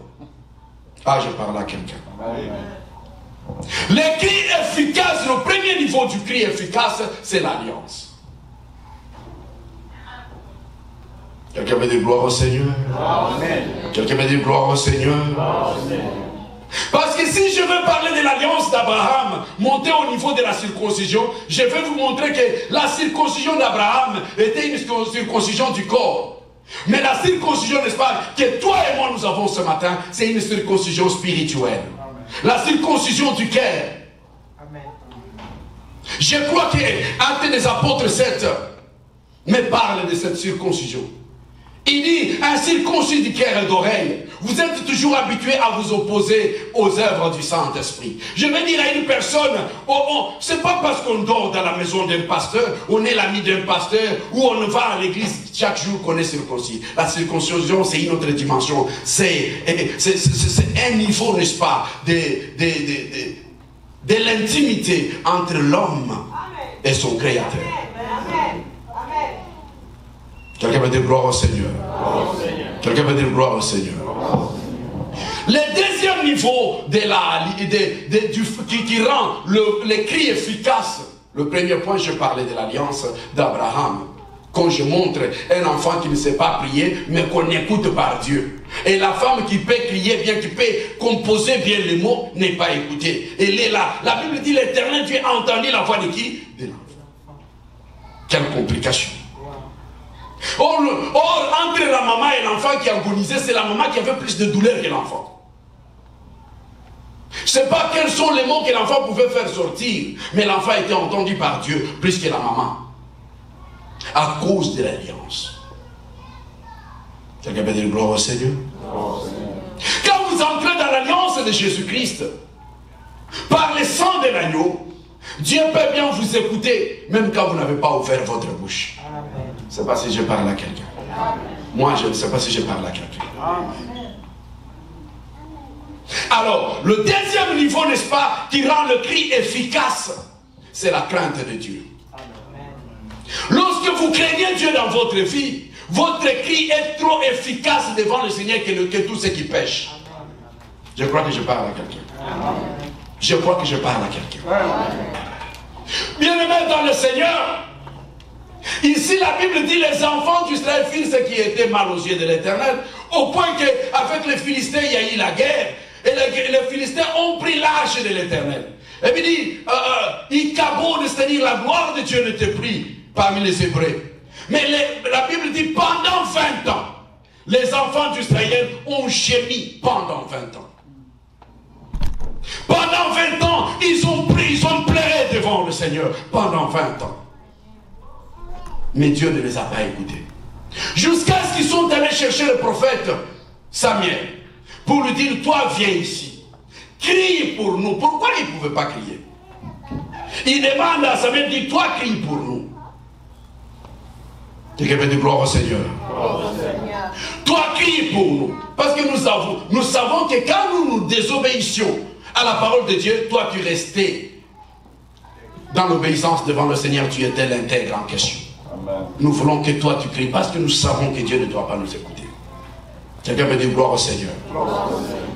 Ah, je parle à quelqu'un. Les cris efficaces, le premier niveau du cri efficace, c'est l'alliance. Quelqu'un veut dire gloire au Seigneur? Amen. Quelqu'un veut dire gloire au Seigneur? Amen. Parce que si je veux parler de l'alliance d'Abraham, monter au niveau de la circoncision, je vais vous montrer que la circoncision d'Abraham était une circoncision du corps. Mais la circoncision, n'est-ce pas, que toi et moi nous avons ce matin, c'est une circoncision spirituelle. Amen. La circoncision du cœur. Amen. Je crois que Actes des Apôtres 7 me parle de cette circoncision. Il dit, un circoncis du cœur et d'oreille, vous êtes toujours habitués à vous opposer aux œuvres du Saint-Esprit. Je vais dire à une personne, c'est pas parce qu'on dort dans la maison d'un pasteur, on est l'ami d'un pasteur, ou on va à l'église chaque jour qu'on est circoncis. La circoncision, c'est une autre dimension. C'est un niveau, n'est-ce pas, de l'intimité entre l'homme et son Créateur. Quelqu'un veut dire gloire au Seigneur. Quelqu'un veut dire gloire au Seigneur. Le deuxième niveau qui rend le cri efficace, le premier point, je parlais de l'alliance d'Abraham. Quand je montre un enfant qui ne sait pas prier, mais qu'on écoute par Dieu. Et la femme qui peut crier bien, qui peut composer bien les mots, n'est pas écoutée. Elle est là. La Bible dit, l'Éternel, Dieu a entendu la voix de qui? De l'enfant. Quelle complication. Or, entre la maman et l'enfant qui agonisait, c'est la maman qui avait plus de douleur que l'enfant. Je ne sais pas quels sont les mots que l'enfant pouvait faire sortir, mais l'enfant était entendu par Dieu plus que la maman. À cause de l'alliance. Quelqu'un peut dire gloire au Seigneur? Quand vous entrez dans l'alliance de Jésus-Christ, par le sang de l'agneau, Dieu peut bien vous écouter, même quand vous n'avez pas ouvert votre bouche. Je ne sais pas si je parle à quelqu'un. Moi, je ne sais pas si je parle à quelqu'un. Alors, le deuxième niveau, n'est-ce pas, qui rend le cri efficace, c'est la crainte de Dieu. Lorsque vous craignez Dieu dans votre vie, votre cri est trop efficace devant le Seigneur que tous ceux qui pêchent. Je crois que je parle à quelqu'un. Je crois que je parle à quelqu'un. Bien-aimés dans le Seigneur, ici la Bible dit les enfants d'Israël firent ce qui était mal aux yeux de l'Éternel, au point qu'avec les Philistins il y a eu la guerre, et les Philistins ont pris l'âge de l'Éternel. Et puis il dit, Icabod, c'est-à-dire la gloire de Dieu n'était prise parmi les Hébreux. Mais la Bible dit pendant 20 ans, les enfants d'Israël ont gémi pendant 20 ans. Pendant 20 ans, ils ont pleuré devant le Seigneur pendant 20 ans. Mais Dieu ne les a pas écoutés. Jusqu'à ce qu'ils sont allés chercher le prophète Samuel pour lui dire, toi viens ici, crie pour nous. Pourquoi il ne pouvait pas crier? Il demande à Samuel, dit, toi crie pour nous. Quelqu'un veut dire gloire au Seigneur. Toi crie pour nous. Parce que nous savons que quand nous nous désobéissions à la parole de Dieu, toi tu restais dans l'obéissance devant le Seigneur, tu étais l'intègre en question. Amen. Nous voulons que toi tu cries parce que nous savons que Dieu ne doit pas nous écouter. Quelqu'un veut dire gloire au Seigneur.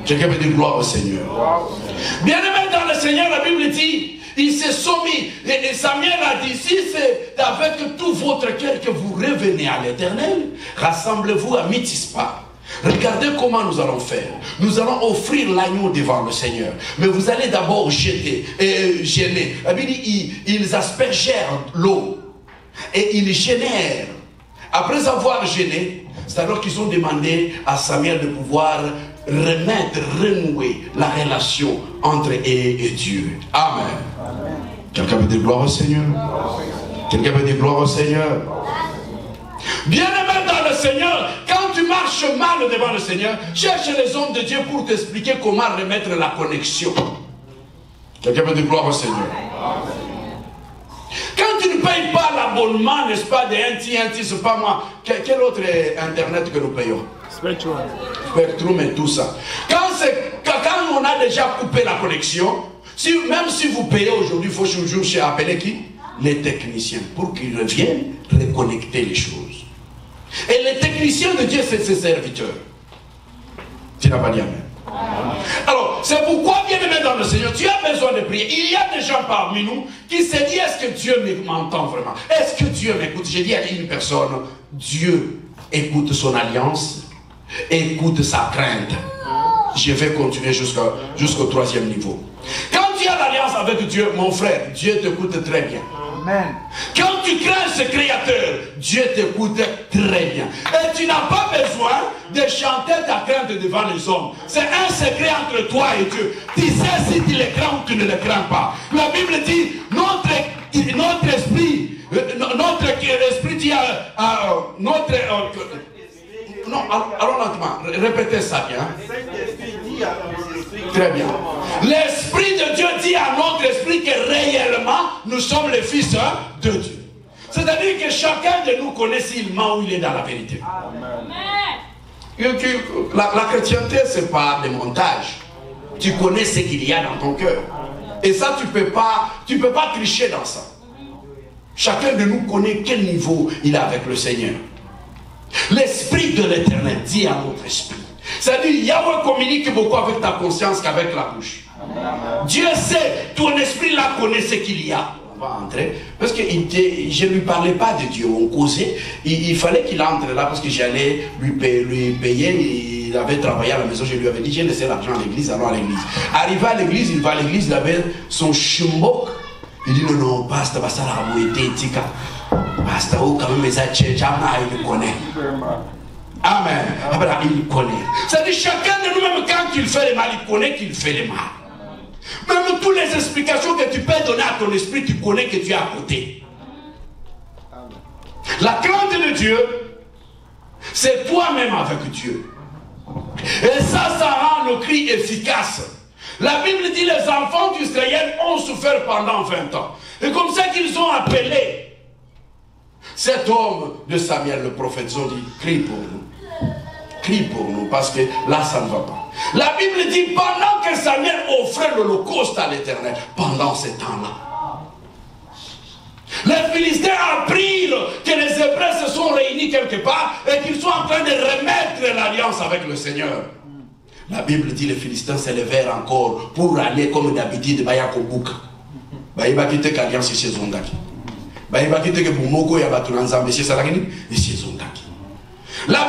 Quelqu'un veut dire gloire au Seigneur. Bien-aimé dans le Seigneur, la Bible dit, il s'est soumis, et Samuel a dit, si c'est avec tout votre cœur que vous revenez à l'Éternel, rassemblez-vous à Mitzpah. Regardez comment nous allons faire. Nous allons offrir l'agneau devant le Seigneur. Mais vous allez d'abord gêner. Ils aspergèrent l'eau. Et ils gênèrent. Après avoir gêné, c'est alors qu'ils ont demandé à Samuel de pouvoir renouer la relation entre eux et Dieu. Amen. Amen. Quelqu'un veut dire gloire au Seigneur? Quelqu'un veut dire gloire au Seigneur? Bien-aimé dans le Seigneur, quand tu marches mal devant le Seigneur, cherche les hommes de Dieu pour t'expliquer comment remettre la connexion. Quelqu'un veut dire gloire au Seigneur? Quand tu ne payes pas l'abonnement, n'est-ce pas, de NT, c'est pas moi. Quel autre internet que nous payons? Spectrum et tout ça. Quand on a déjà coupé la connexion, même si vous payez aujourd'hui, il faut toujours appeler qui? Les techniciens, pour qu'ils reviennent reconnecter les choses. Et les techniciens de Dieu, c'est ses serviteurs. Tu n'as pas dit amen. Alors, c'est pourquoi, bien aimé dans le Seigneur, tu as besoin de prier. Il y a des gens parmi nous qui se disent, est-ce que Dieu m'entend vraiment? Est-ce que Dieu m'écoute? J'ai dit à une personne, Dieu écoute son alliance, écoute sa crainte. Je vais continuer jusqu'au troisième niveau. Quand tu as l'alliance avec Dieu, mon frère, Dieu t'écoute très bien. Amen. Quand tu crains ce créateur, Dieu t'écoute très bien. Et tu n'as pas besoin de chanter ta crainte devant les hommes. C'est un secret entre toi et Dieu. Tu sais si tu le crains ou tu ne le crains pas. La Bible dit, notre esprit, dit non, allons lentement, répétez ça bien. Très bien. L'Esprit de Dieu dit à notre esprit que réellement, nous sommes les fils de Dieu. C'est-à-dire que chacun de nous connaît s'il ment ou il est dans la vérité. Amen. La chrétienté, ce n'est pas des montages. Tu connais ce qu'il y a dans ton cœur. Et ça, tu peux pas tricher dans ça. Chacun de nous connaît quel niveau il a avec le Seigneur. L'Esprit de l'Éternel dit à notre esprit. C'est-à-dire, Yahweh communique beaucoup avec ta conscience qu'avec la bouche. Dieu sait, ton esprit là connaît ce qu'il y a. On va entrer. Parce que je ne lui parlais pas de Dieu, on causait. Il fallait qu'il entre là parce que j'allais lui payer. Il avait travaillé à la maison, je lui avais dit, j'ai laissé l'argent à l'église, allons à l'église. Arrivé à l'église, il va à l'église, il avait son chumbok. Il dit, non, pasteur, ça l'a été, tika. Pasteur, quand même, il connaît. Amen. Il connaît. C'est-à-dire, chacun de nous-mêmes, quand il fait le mal, il connaît qu'il fait le mal. Même toutes les explications que tu peux donner à ton esprit, tu connais que tu es à côté. La crainte de Dieu, c'est toi-même avec Dieu. Et ça rend le cri efficace. La Bible dit les enfants d'Israël ont souffert pendant 20 ans. Et comme ça qu'ils ont appelé cet homme de Samuel, le prophète, ils ont dit, crie pour nous. Crie pour nous, parce que là, ça ne va pas. La Bible dit, pendant que Samuel offrait l'holocauste à l'Éternel, pendant ce temps-là, les Philistins apprirent que les Hébreux se sont réunis quelque part et qu'ils sont en train de remettre l'alliance avec le Seigneur. La Bible dit, les Philistins se levèrent encore pour aller comme d'habitude, Bayakobouk. Bayibakite qu'alliance ici, Zondaki. La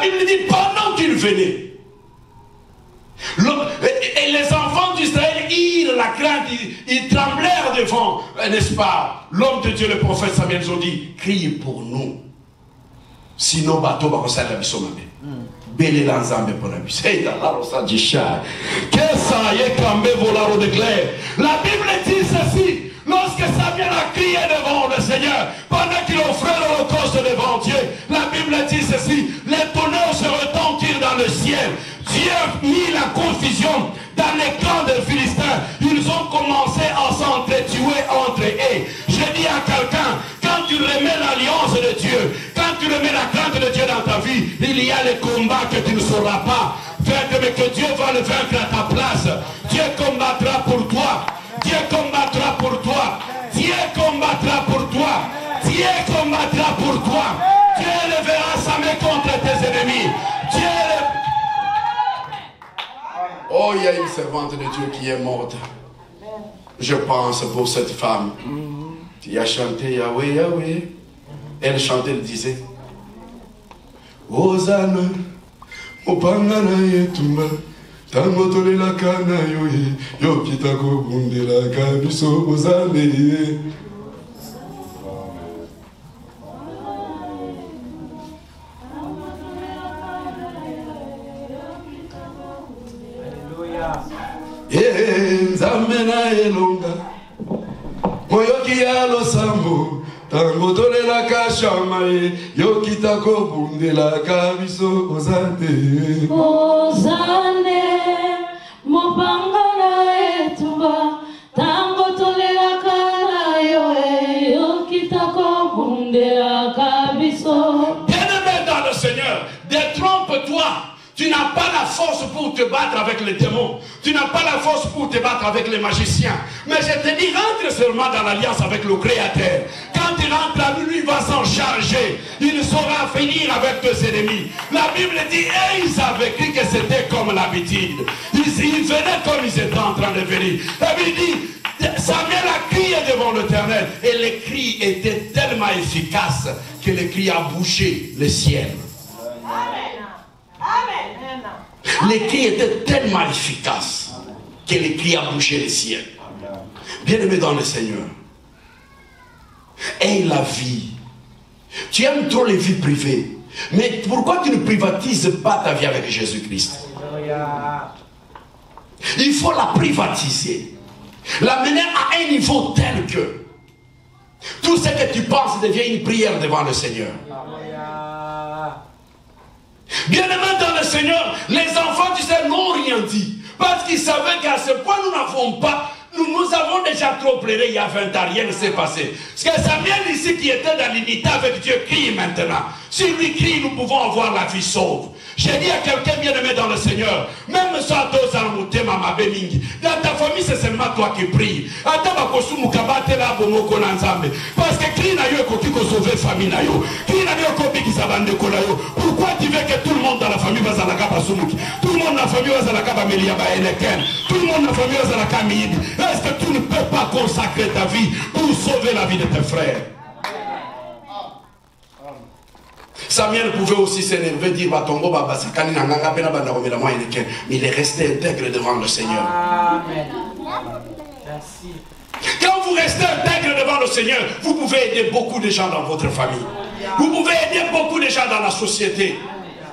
Bible dit pendant qu'il venait, et les enfants d'Israël irent la crainte, ils tremblèrent devant, n'est-ce pas, l'homme de Dieu, le prophète Samuel, ils ont dit, criez pour nous, sinon bateau va resserrer la bisomame. Belle l'ensemble pour la bise. Hey, dans la rosa du chat. Qu'est-ce ça y est quand même volaro de clair. La Bible dit ceci. Lorsque Samuel a crié devant le Seigneur, pendant qu'il offrait l'holocauste devant Dieu, la Bible dit ceci, les tonnerres se retentirent dans le ciel. Dieu mit la confusion dans les camps des Philistins. Ils ont commencé à s'entretuer entre eux. Je dis à quelqu'un, quand tu remets l'alliance de Dieu, quand tu remets la crainte de Dieu dans ta vie, il y a les combats que tu ne sauras pas vaincre, mais que Dieu va le vaincre à ta place. Dieu combattra pour toi. Dieu combattra pour toi. Dieu combattra pour toi. Dieu combattra pour toi. Dieu lèvera sa main contre tes ennemis. Oh, il y a une servante de Dieu qui est morte. Je pense pour cette femme qui a chanté Yahweh, Yahweh. Elle chantait, elle disait Hosanna, Mopangana Yetumba. Tamotole la kana yoye, yo kitako bunde la kabiso ozameye. Nzamena elonga, moyoki ya losambo, tamotole la kashamaye, yo kitako bunde la kabiso ozameye. Ozane, mopangana etumba, tango tolela kana yo, yo kita Détrompe-toi. Tu n'as pas la force pour te battre avec les démons. Tu n'as pas la force pour te battre avec les magiciens. Mais je te dis, rentre seulement dans l'alliance avec le Créateur. Quand tu rentres à lui, il va s'en charger. Il saura finir avec tes ennemis. La Bible dit, et ils avaient cru que c'était comme l'habitude. Ils venaient comme ils étaient en train de venir. La Bible dit, Samuel a crié devant l'Éternel. Et les cris étaient tellement efficaces que les cris a bouché le ciel. Les cris étaient tellement efficaces que les cris a bougé le ciel. Bien-aimé dans le Seigneur, aie la vie. Tu aimes trop les vies privées. Mais pourquoi tu ne privatises pas ta vie avec Jésus-Christ? Il faut la privatiser. L'amener à un niveau tel que tout ce que tu penses devient une prière devant le Seigneur. Bien-aimés dans le Seigneur, les enfants du Seigneur n'ont rien dit. Parce qu'ils savaient qu'à ce point nous n'avons pas, nous avons déjà trop pleuré il y a 20 ans, rien ne s'est passé. Parce que Samuel ici qui était dans l'unité avec Dieu crie maintenant. Si lui crie, nous pouvons avoir la vie sauve. J'ai dit à quelqu'un bien-aimé dans le Seigneur, même ça dans ta famille c'est seulement toi qui pries. Parce que crie na yo qui peut sauver famille na yo. Crie na yo qui s'abande ko na yo. Pourquoi tu veux que tout le monde dans la famille va à la kaba sumuki? Tout le monde dans la famille va à la kaba melia ba eneken. Tout le monde dans la famille va à la kamid. Est-ce que tu ne peux pas consacrer ta vie pour sauver la vie de tes frères? Samuel pouvait aussi s'énerver, dire mais il est resté intègre devant le Seigneur. Amen. Quand vous restez intègre devant le Seigneur, vous pouvez aider beaucoup de gens dans votre famille. Vous pouvez aider beaucoup de gens dans la société.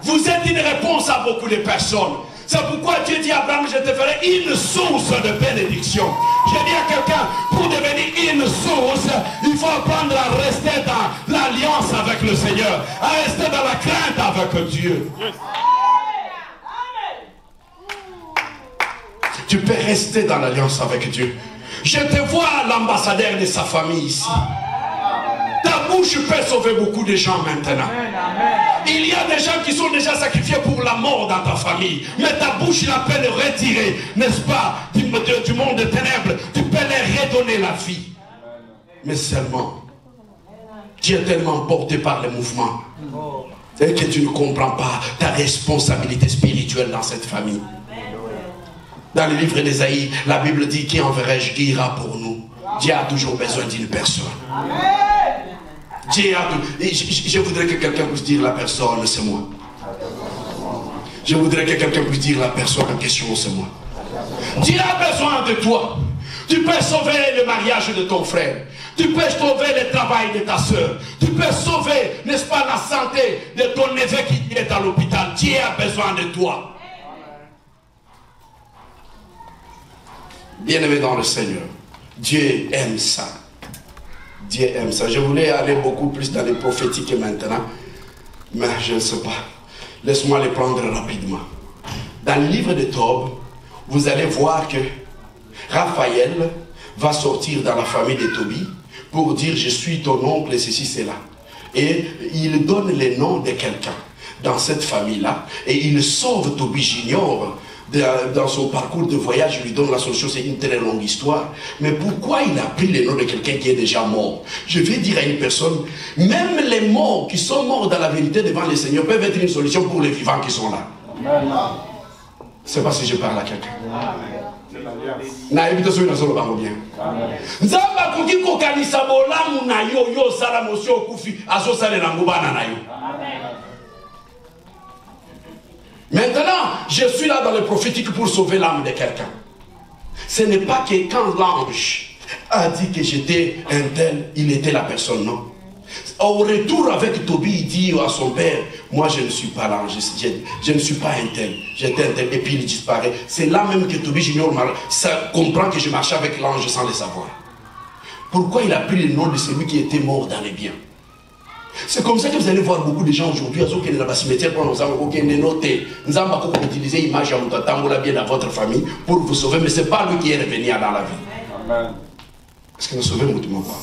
Vous êtes une réponse à beaucoup de personnes. C'est pourquoi Dieu dit à Abraham, je te ferai une source de bénédiction. J'ai dit à quelqu'un, pour devenir une source, il faut apprendre à rester dans l'alliance avec le Seigneur, à rester dans la crainte avec Dieu. Tu peux rester dans l'alliance avec Dieu. Je te vois l'ambassadeur de sa famille ici. Ta bouche peut sauver beaucoup de gens maintenant. Il y a des gens qui sont déjà sacrifiés pour la mort dans ta famille. Mais ta bouche, il a peut les retirer, n'est-ce pas, du monde des ténèbres. Tu peux les redonner la vie. Mais seulement, tu es tellement porté par les mouvements et que tu ne comprends pas ta responsabilité spirituelle dans cette famille. Dans le livre d'Ésaïe, la Bible dit, qui enverrai-je qui ira pour nous? Dieu a toujours besoin d'une personne. Dieu a tout. Et je voudrais que quelqu'un puisse dire la personne, c'est moi. Je voudrais que quelqu'un puisse dire la personne en question, c'est moi. Dieu a besoin de toi. Tu peux sauver le mariage de ton frère. Tu peux sauver le travail de ta soeur. Tu peux sauver, n'est-ce pas, la santé de ton neveu qui est à l'hôpital. Dieu a besoin de toi. Bien-aimé dans le Seigneur, Dieu aime ça. Dieu aime ça. Je voulais aller beaucoup plus dans les prophétiques maintenant, mais je ne sais pas. Laisse-moi les prendre rapidement. Dans le livre de Tob, vous allez voir que Raphaël va sortir dans la famille de Tobie pour dire je suis ton oncle et ceci, cela. Et il donne les noms de quelqu'un dans cette famille-là et il sauve Tobie Junior. Dans son parcours de voyage, il lui donne la solution, c'est une très longue histoire. Mais pourquoi il a pris le nom de quelqu'un qui est déjà mort? Je vais dire à une personne, même les morts qui sont morts dans la vérité devant le Seigneur peuvent être une solution pour les vivants qui sont là. Je ne sais pas si je parle à quelqu'un. Maintenant, je suis là dans le prophétique pour sauver l'âme de quelqu'un. Ce n'est pas que quand l'ange a dit que j'étais un tel, il était la personne, non. Au retour avec Tobie, il dit à son père, moi je ne suis pas l'ange, je ne suis pas un tel, j'étais un tel, et puis il disparaît. C'est là même que Tobie Junior comprend que je marchais avec l'ange sans le savoir. Pourquoi il a pris le nom de celui qui était mort dans les biens? C'est comme ça que vous allez voir beaucoup de gens aujourd'hui, à ceux qui sont dans le cimetière, pour nous noter. Nous avons utilisé l'image bien dans votre famille pour vous sauver, mais ce n'est pas lui qui est revenu dans la vie. Amen. Est-ce que nous sauvons mutuellement pas?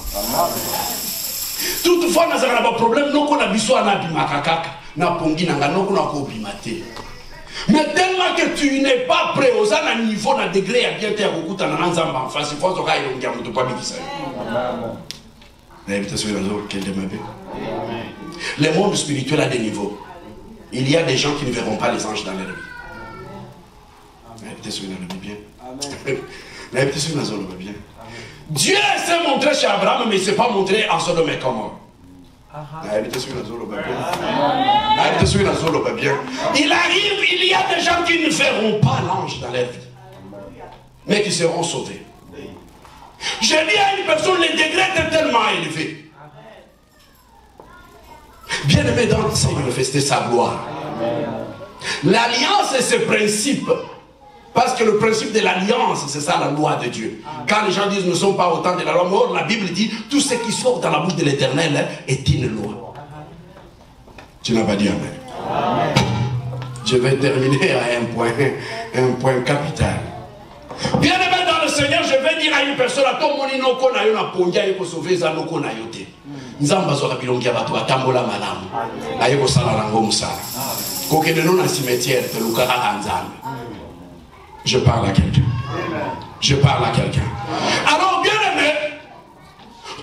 Toutefois, nous avons un problème, nous avons besoin de makakaka. na pongi na nganoko na kobimate. Mais tellement que tu n'es pas prêt aux à niveau na degré à bien te akukuta na nzamba en face, il faut que aille ngia mutu pa bikisa. Le monde spirituel a des niveaux. Il y a des gens qui ne verront pas les anges dans leur vie. Dieu s'est montré chez Abraham, mais il ne s'est pas montré en Sodome et Gomorrhe. Il arrive, il y a des gens qui ne verront pas l'ange dans leur vie, mais qui seront sauvés. Je dis à une personne, le degré est tellement élevé. Bien aimé dans le Seigneur, manifester sa gloire. L'alliance et ses principes. Parce que le principe de l'alliance, c'est ça la loi de Dieu. Quand les gens disent nous ne sommes pas au temps de la loi, mais la Bible dit tout ce qui sort dans la bouche de l'Éternel est une loi. Tu n'as pas dit amen. Je vais terminer à un point capital. Bien aimé dans le Seigneur, je vais dire à une personne à ton moninoko na yo na pongia yeko sauver za noko na yote. Nzamba zo bilongi ya batu atambola malamu. Na yeko sala rango musala. Kokende no na cimetière te lukaka nzambe. Je parle à quelqu'un. Je parle à quelqu'un. Alors, bien aimé,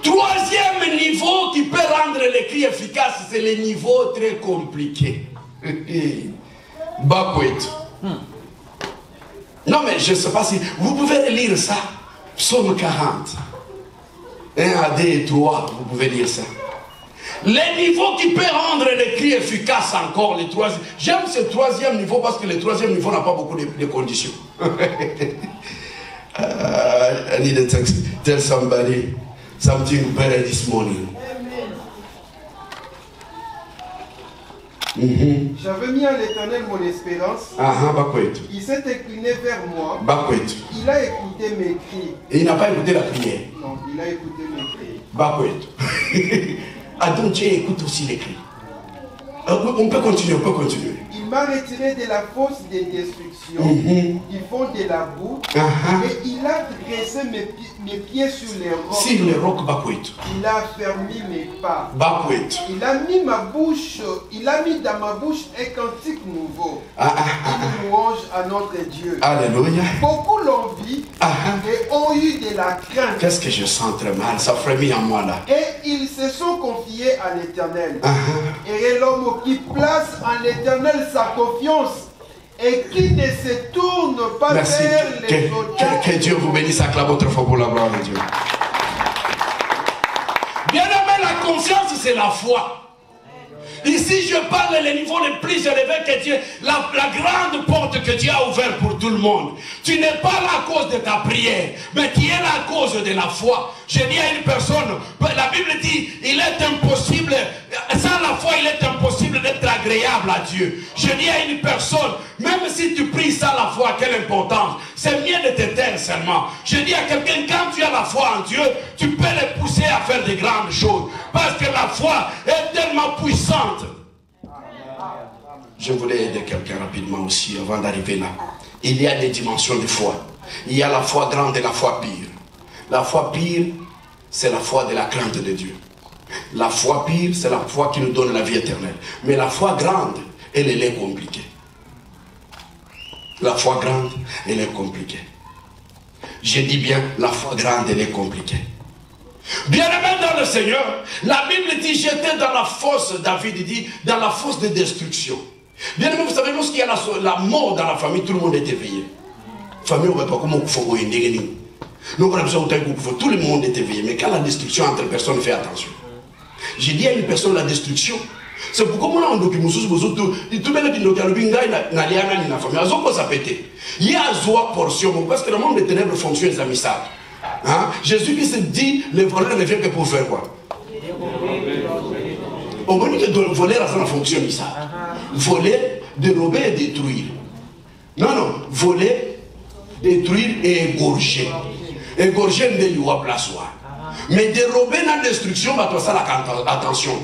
troisième niveau qui peut rendre les cris efficaces, c'est le niveau très compliqué. Bakwet. Non, mais je ne sais pas si vous pouvez lire ça. Psaume 40. 1 à 2 et 3, vous pouvez lire ça. Les niveaux qui peuvent rendre les cris efficaces encore, les troisième. J'aime ce troisième niveau parce que le troisième niveau n'a pas beaucoup de conditions. I need to tell somebody something better this morning. J'avais mis à l'Éternel mon espérance. Il s'est incliné vers moi. Il a écouté mes cris. Et il n'a pas écouté la prière. Non, il a écouté mes cris. Adon Dieu écoute aussi les cris. On peut continuer, on peut continuer. Il m'a retiré de la fosse de destruction, du fond de la boue, et il a dressé mes pieds sur les rocs. Sur les rocs, il a fermé mes pas. Il a mis dans ma bouche un cantique nouveau. Une louange à notre Dieu. Alléluia. Beaucoup l'ont vu et ont eu de la crainte. Qu'est-ce que je sens très mal, ça frémit en moi là. Et ils se sont confiés à l'Éternel. Et l'homme qui place en l'Éternel sa confiance et qui ne se tourne pas vers les autres. Que Dieu vous bénisse, acclame votre foi pour la gloire de Dieu. Bien aimé, la confiance c'est la foi. Ici je parle les niveaux les plus élevés que Dieu, la grande porte que Dieu a ouverte pour tout le monde. Tu n'es pas la cause de ta prière, mais tu es la cause de la foi. Je dis à une personne, la Bible dit, il est impossible, sans la foi il est impossible d'être agréable à Dieu. Je dis à une personne, même si tu pries sans la foi, quelle importance. C'est mieux de te taire seulement. Je dis à quelqu'un, quand tu as la foi en Dieu, tu peux les pousser à faire de grandes choses. Parce que la foi est tellement puissante. Je voulais aider quelqu'un rapidement aussi avant d'arriver là. Il y a des dimensions de foi. Il y a la foi grande et la foi pire. La foi pire, c'est la foi de la crainte de Dieu. La foi pire, c'est la foi qui nous donne la vie éternelle. Mais la foi grande, elle est compliquée. La foi grande, elle est compliquée. Je dis bien, la foi grande, elle est compliquée. Bien aimé dans le Seigneur, la Bible dit, j'étais dans la fosse, David dit, dans la fosse de destruction. Bien aimé, vous savez, lorsqu'il y a la mort dans la famille, tout le monde est éveillé. Famille, on ne va pas comment il faut tout le monde est éveillé. Mais quand la destruction entre personnes, fais attention. J'ai dit à une personne, la destruction, c'est pourquoi moi, on doit tout le il y a une portion, parce que le monde des ténèbres fonctionne les amissades. Jésus-Christ dit, les voleurs ne viennent que pour faire quoi? Au moment de voler, ça fonctionne ça. Voler, dérober et détruire. Non, voler, détruire et égorger. Égorger ne lui a place. Mais dérober la destruction, ça la attention.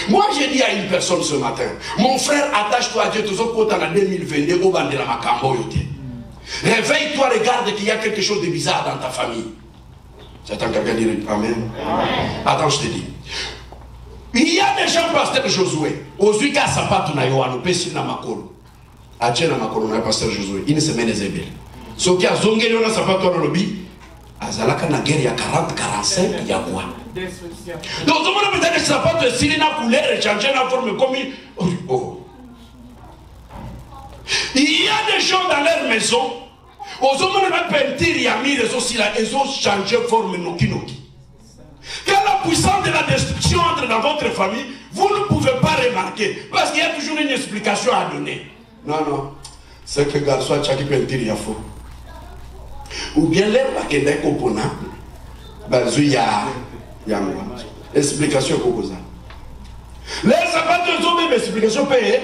Moi, j'ai dit à une personne ce matin, mon frère, attache-toi à Dieu, tout ce qu'on a en 2022, au bande de la Macambo. Réveille-toi, regarde qu'il y a quelque chose de bizarre dans ta famille. J'attends quelqu'un dire Amen. Attends, je te dis. Il y a des gens, pasteur Josué, aujourd'hui, quand ça part, on a eu un peu sur la makolo. A tient la makolo, on a pasteur Josué. Une semaine, les ébèles. Ce qui a zongé, on a ça part, on a lobby. Azalaka na guerre, il y a 40-45, il y a quoi? Donc, on a besoin de ça part, de s'il y a une couleur, changer la forme comme il. Oh. Il y a des gens dans leur maison, aux hommes de la peinture, il y a mis les aussi là, ils ont changé forme noki-noki. Quand la puissance de la destruction entre dans votre famille, vous ne pouvez pas remarquer, parce qu'il y a toujours une explication à donner. Non, non, c'est que garçon a chaque peinture, il y a faux. Ou bien l'air qui est un component, il y a une explication pour ça. Les sabbats de hommes, une explication payée.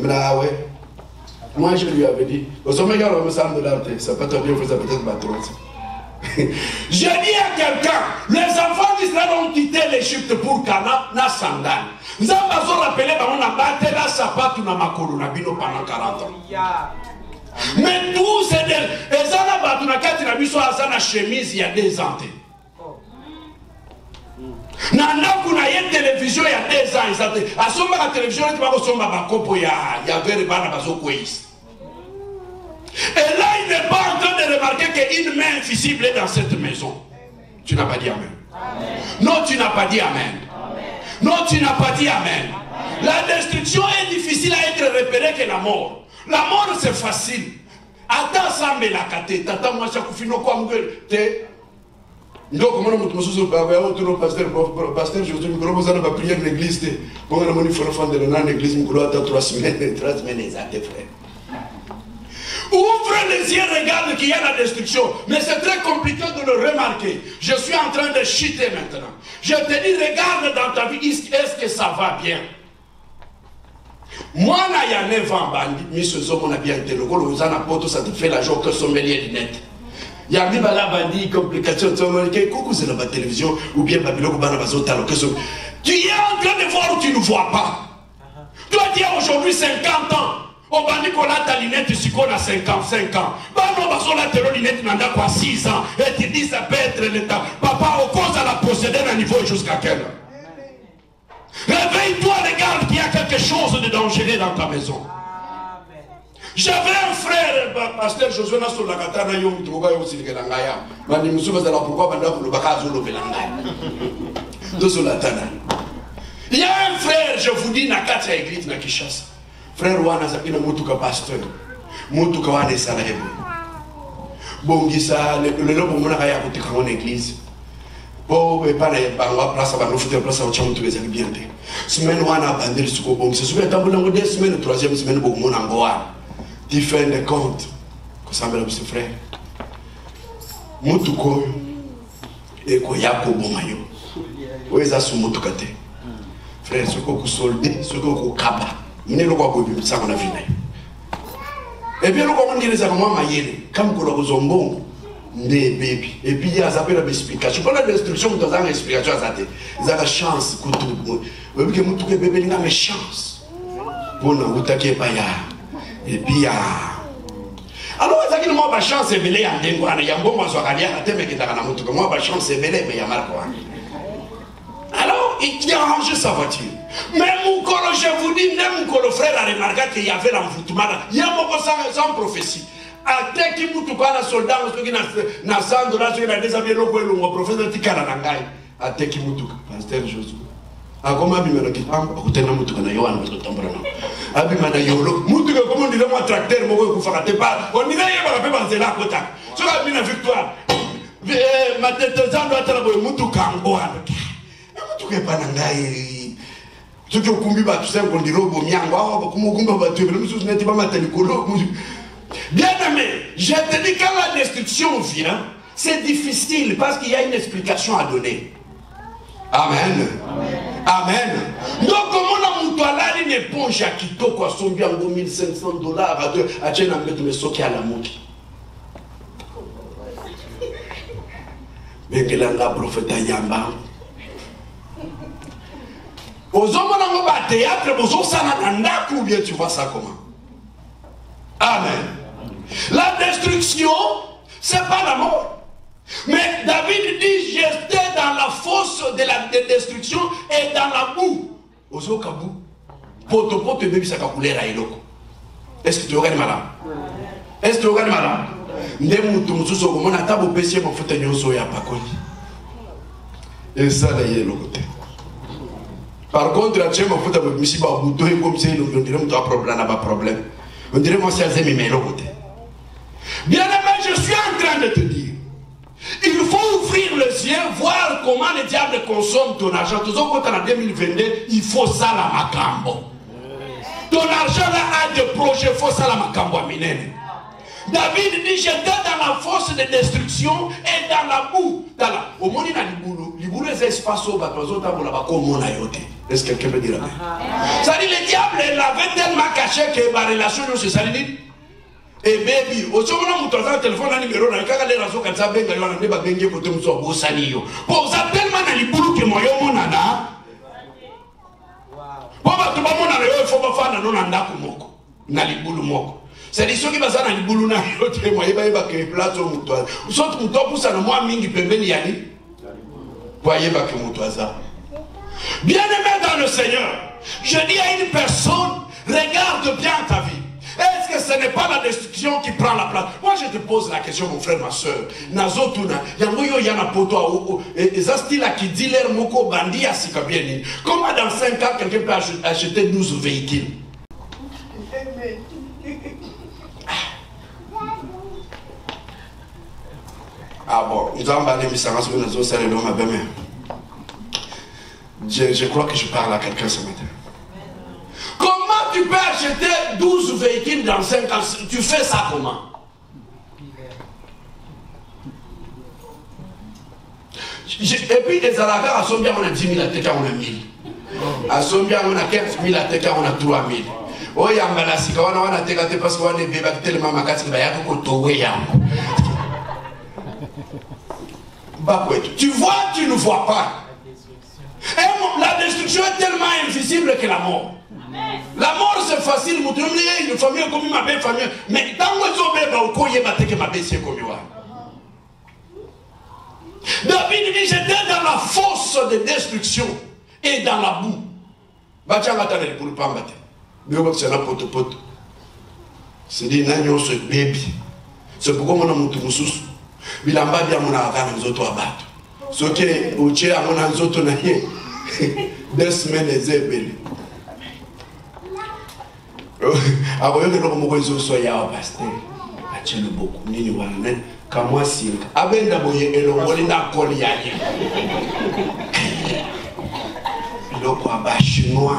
Ah ouais. Moi, je lui avais dit, au sommet, il y a un ensemble de l'art, ça peut être bien, ça peut être battu. J'ai dit à quelqu'un, les enfants d'Israël ont quitté l'Égypte pour Cana, na sandal. Nous avons rappelé, on a battu la sapate ou na makolo, na bino pendant 40 ans. Mais tous ces deux, et ça n'a pas, tu n'as vu ça na chemise il y a 2 ans. Nana kuna y télévision il y a 2 ans. À ce moment la télévision, tu vas recevoir ma copo, il y avait les bandes à baso kouïs. Et là, il n'est pas en train de remarquer qu'une main invisible est dans cette maison. Tu n'as pas dit Amen. Non, tu n'as pas dit Amen. Non, tu n'as pas dit Amen. La destruction est difficile à être repérée que la mort. La mort, c'est facile. Attends ça, mais la kate. Tata, moi, ça fait quoi, mon gars? Donc, comment on se pasteur, je me prier dans l'église. Bon, on a de l'église, on a 3 semaines, 3 semaines exactes, frère. Ouvre les yeux, regarde qu'il y a la destruction. Mais c'est très compliqué de le remarquer. Je suis en train de chuter maintenant. Je te dis, regarde dans ta vie, est-ce que ça va bien? Moi, il y a 9 ans, Monsieur Zomo, on a bien été le gros, ça te fait la joie que sommelier du net. Il y a des bandits, complications, coucou, c'est la télévision, ou bien Babylone, ou bien tu es en train de voir ou tu ne vois pas. Toi, tu as aujourd'hui 50 ans. On va dire qu'on a ta lunette ici qu'on a 55 ans. Bah non, parce qu'on a ta lunette n'a quoi 6 ans. Et tu dis ça peut être l'état. Papa, au cause à la procéder d'un niveau jusqu'à quel? Réveille-toi, regarde qu'il y a quelque chose de dangereux dans ta maison. J'avais un frère, pasteur Josué Nassou Lakatana Yom Touga Yom Silkelangaya. Mani Moussouba Zala pourquoi Banda Koulubaka Zolo Belangaya. Dosolatana. Il y a un frère, je vous dis, Nakata Église Nakishasa. Frère Wana Zapina Moutuka pasteur. Moutuka Wane Salahebo. Bongisa, le lobo Monakaya Boutika en église. Bon, et pas les banques, place à nous foutre place à Chamou tous les habités. Semaine Wana Bandel Suko, c'est souvent un 2 semaines, 3e semaine, beaucoup mon angoisse. Tu fais des comptes. Que ça me l'a dit, frère. Moutuko et Koyako Bomayo. Où est-ce que Moutukate? Frère, ce qu'on a soldé, ce qu'on a kaba. Il n'est pas de ça qu'on a fini. Et bien, on dit les arguments maillés, comme qu'on a zombon, des bébés. Et puis, il y a une explication. Pendant l'instruction, dans une explication, ils ont la chance. Vous voyez que mon bébé n'a pas chance. Bon, vous t'inquiétez pas. Et puis, alors, ça qui n'a pas chance, c'est belé en dengue. Il y a un bon mois, il y a un thème qui est dans la moto. Moi, pas chance, c'est belé, mais il y a marqué. Alors, il a rangé sa voiture. Mais mon colo, je vous dis, même mon colo frère a remarqué qu'il y avait l'envoûtement. Il y a beaucoup sans prophétie. À tel qui m'a tout un soldat, ceux qui n'a sans dollars, ceux qui n'a déshabillé le professeur Tikara Nangai. À tel qui m'a tout, pasteur Josué. A comment abimana qui femme, à côté de nous, tu as eu un autre temperament. Abimana yolo, moutuka, comment on dirait moi tracteur, moi, vous fera pas. On dirait qu'il va pas là, côté. Sur la mine victoire. Ma tête, ça doit être moutuka en bois. Moutuka pas Nangai. Ceux qui ont commis tout ça, on dit robo miango, comme on combat tout, mais nous n'était pas matéricolo. Bien aimé, je te dis quand la destruction vient, c'est difficile parce qu'il y a une explication à donner. Amen. Amen. Donc, comment on a monté là une éponge à Quito, quoi, son bien $1,500 à Tchène, à mettre le soké à la mouki. Mais que là, la prophète Yamba. Aux hommes dans le théâtre, aux hommes ou bien tu vois ça comment? Amen. La destruction, c'est pas la mort. Mais David dit, j'étais dans la fosse de la destruction et dans la boue. Est-ce que tu regardes malade? Est-ce que tu regardes malade? Et ça, là, il est le côté. Par contre, la chème, on peut me comme c'est on dirait que tu as un problème. On dirait que moi, c'est le côté. Bien aimé, je suis en train de te dire, il faut ouvrir les yeux, voir comment le diable consomme ton argent. Tout ça, quand on est en 2022, il faut ça la macambo. Ton argent là a des projets, il faut ça la macambo à minene. David dit, j'étais dans la fosse de destruction et dans la boue. Au monde, il y a les boulot, les espaces au bateau, est-ce que quelqu'un peut dire amen? Ça dit, le diable l'avait tellement caché que ma relation, c'est ça dit. Et baby, au moment où tu as un téléphone, un numéro, quand les raisons comme ça, ben, il y a un débat, ben, il y a un débat, pour ça, tellement dans les boulots que moi, il y a un nana. Pour tout le monde, il faut pas faire un nana comme moi. Dans les boulots, c'est-à-dire ceux qui basent dans les boulots, moi, il va y place au moutoir. Ou soit moutoir pour ça, moi, mingi peut venir y aller. Voyez pas que moutoir ça. Bien aimé dans le Seigneur, je dis à une personne, regarde bien ta vie. Est-ce que ce n'est pas la destruction qui prend la place? Moi je te pose la question, mon frère, ma soeur. Nazotuna, yangoyo yana poto et ça style qui dit l'air moko bandi à sikabieni. Comment dans 5 ans quelqu'un peut acheter 12 véhicules? Ah bon, nous avons parlé de ça sur nos autres l'homme à Bémé. Je crois que je parle à quelqu'un ce matin. Comment tu peux acheter 12 véhicules dans 5 ans? Tu fais ça comment? Et puis les Alagas, à Sombia, on a 10 000, à Teka, on a 1000. À Sombia, on a 15 000, à Teka, on a 3 000. Oh, il y a un balasika, on a Teka, parce qu'on a des bébés tellement makasi, il y a beaucoup de towe. Tu vois, tu ne vois pas. Et la destruction est tellement invisible que la mort. La mort c'est facile, une famille comme ma belle famille. Mais dans David dit, j'étais dans la fosse de destruction et dans la boue. C'est dit, c'est pourquoi mon amour bilamba bia mona akana nzoto abato soki uche amona nzoto na ye 2 semaines ezebele aboyo ke lokomo kwezo so ya pasteur achelo beaucoup nini wana kamwa singa abenda boye elongoli na koli yaye loko aba chinois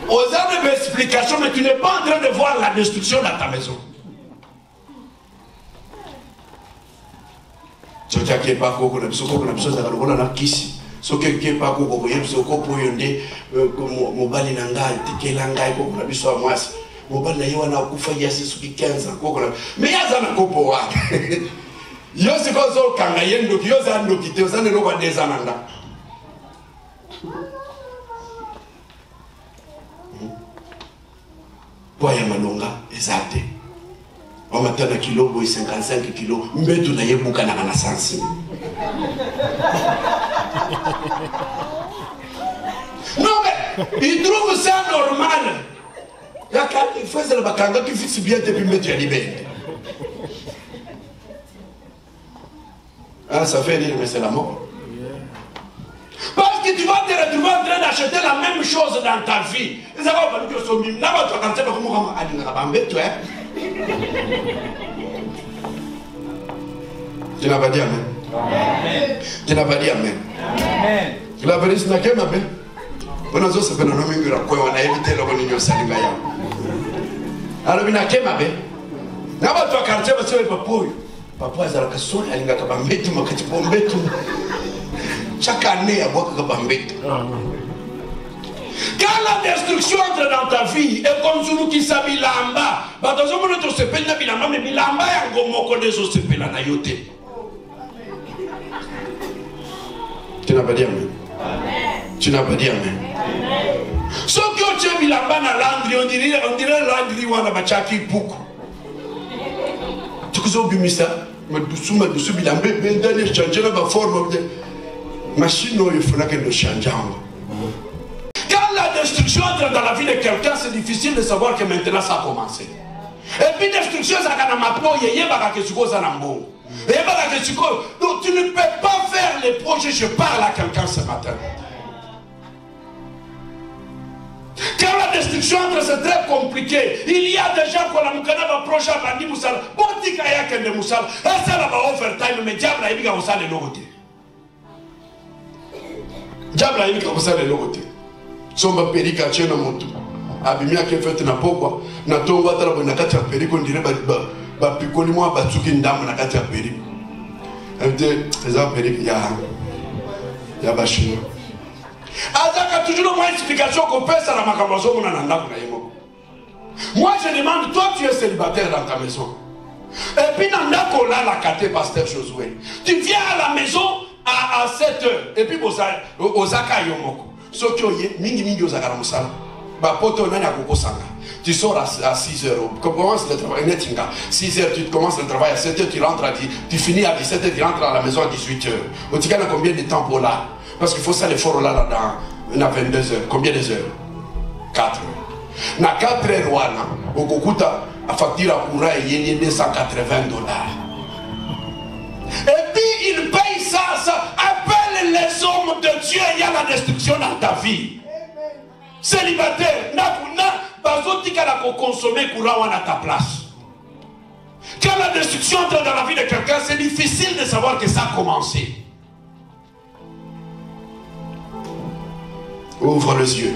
aux arts d'explication mais tu n'es pas en train de voir la destruction dans ta maison. Ce qui est pas coco, ce qu'on a besoin de la kisi. Ce qui est pas coco, ce qu'on peut yonder, mobali nanga, tike langa, coco la biso à moi. Mobali na yo na kufa yasi suki 15 ans, coco la. Mais yaza na kopo wa. Yo se ko zo kanga yendo, yo za ndo kite, za ne loba des ananda. Poya malonga, exacte. On m'a donné un kilo, 55 kilos. Mais tu n'as pas beaucoup de sens. Non, mais il trouve ça normal. Il fait le bakanga qui fixe bien depuis mettre à libérer. Ah, ça fait rire, mais c'est la mort. Parce que tu vas te retrouver en train d'acheter la même chose dans ta vie. Et ça va pas nous dire son mime. Là, tu vas quand même comment aller tu vois. Tu n'as pas dit amen. Tu n'as pas dit amen. Tu l'as pas dit, tu n'as qu'à m'appeler. On a tous fait un homme qui a évité le bonheur de Salimaya. Alors, il n'a qu'à m'appeler. N'a pas toi quartier parce que papa, papa, il a la question, il a la bambette, mais que tu peux mettre. Chaque année, il y a beaucoup de bambette. Quand la destruction entre dans ta vie, et comme celui qui s'habille là-bas, bah dans un moment où tu se pèles là-bas, mais là-bas, il y a un gros mot des autres se pèlent à yote. Tu n'as pas dit amen. Tu n'as pas dit amen. Ce que tu as mis là-bas dans l'andri, on dirait l'andri ou on a bâti beaucoup. Tu sais au bimista, Quand la destruction entre dans la vie de quelqu'un, c'est difficile de savoir que maintenant ça a commencé. Et puis destruction, ça a donc tu ne peux pas faire les projets. Je parle à quelqu'un ce matin. Quand la destruction entre, c'est très compliqué. Il y a des gens qui ont proche à Bandi Moussala. Bon, dit qu'il y a quelqu'un de Moussala. Et ça, là, overtime, mais diable a eu qu'à Moussala de l'autre côté. Diable a eu qu'à Moussala de l'autre côté. Somba Perika, Tchena Motu. Abimia qui fait na pokwa. Na tonga tala bo nakati ya Perika, on dirait ba pikoli moi ba tsuki ndam nakati ya Perika. Elle dit, les gens Perika, il y a Bachina. Azaka toujours moins explication qu'on peut ça la makambazo mon ananda kuna yemo. Moi je demande, toi tu es célibataire dans ta maison. Et puis nanda kola la kate pasteur Josué. Tu viens à la maison à 7 heures et puis ozaka yomoko. Soki mingi mingi ozaka la musala. Ba poto nani akoko sanga. Tu sors à 6 heures. Tu commences le travail, 6 heures, tu commences le travail à 7 heures, tu rentres à 10, tu finis à 17 heures, tu rentres à la maison à 18 heures. Au Tigana, combien de temps pour là? Parce qu'il faut ça l'effort là, dans 22 heures. Combien de heures? 4 heures. Na 4 heures, au Kokuta, la facture à courant est $280. Et puis il paye ça. Appelle les hommes de Dieu, il y a la destruction dans ta vie. Célibataire, bazotika la consommer courant à ta place. Quand la destruction entre dans la vie de quelqu'un, c'est difficile de savoir que ça a commencé. Ouvre les yeux.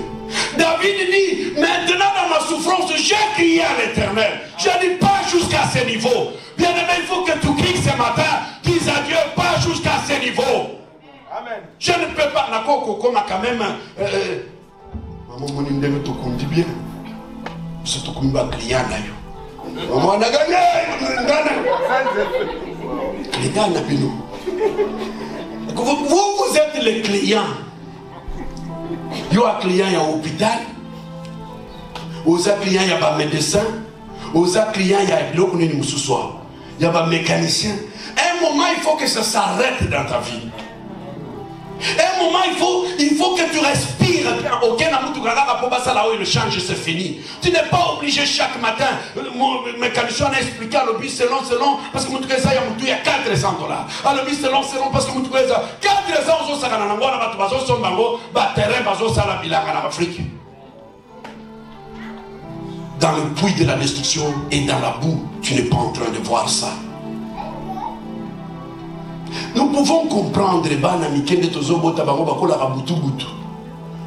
David dit, maintenant dans ma souffrance, j'ai crié à l'Éternel. Je ne dis pas jusqu'à ce niveau. Bien aimé, il faut que tu cries ce matin. Dis à Dieu, pas jusqu'à ce niveau. Amen. Je ne peux pas. Nakoko, comme quand même. Maman, mon indemne, tu comptes bien. C'est tout comme un client d'ailleurs. Maman, on a gagné. Client, vous êtes les clients. Il y a un client, il y a un hôpital. Il y a un client, il y a un médecin. Il y a un client, il y a un mécanicien. À un moment, il faut que ça s'arrête dans ta vie. À un moment, il faut que tu respires. Aucun amour, le change, c'est fini. Tu n'es pas obligé chaque matin. Mon mécanicien a expliqué à l'objet selon, parce que il y a $400. À l'objet selon, parce que $400, dans le puits de la destruction et dans la boue, tu n'es pas en train de voir ça. Nous pouvons comprendre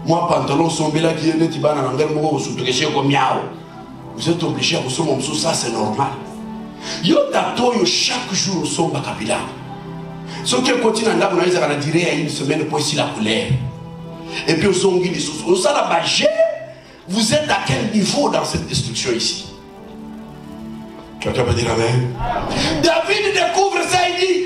moi pantalon sombela qui est net bana ngel mo so tukeshe ko miao. Vous êtes obligé à consommer ça, c'est normal. Yo tato yo chaque jour somba kabila. Ce qui continue à dire à une semaine pour ici la couleur. Et puis au songi les sous. Ça la bagé. Vous êtes à quel niveau dans cette destruction ici? Quelqu'un peut dire amen. David découvre ça, il dit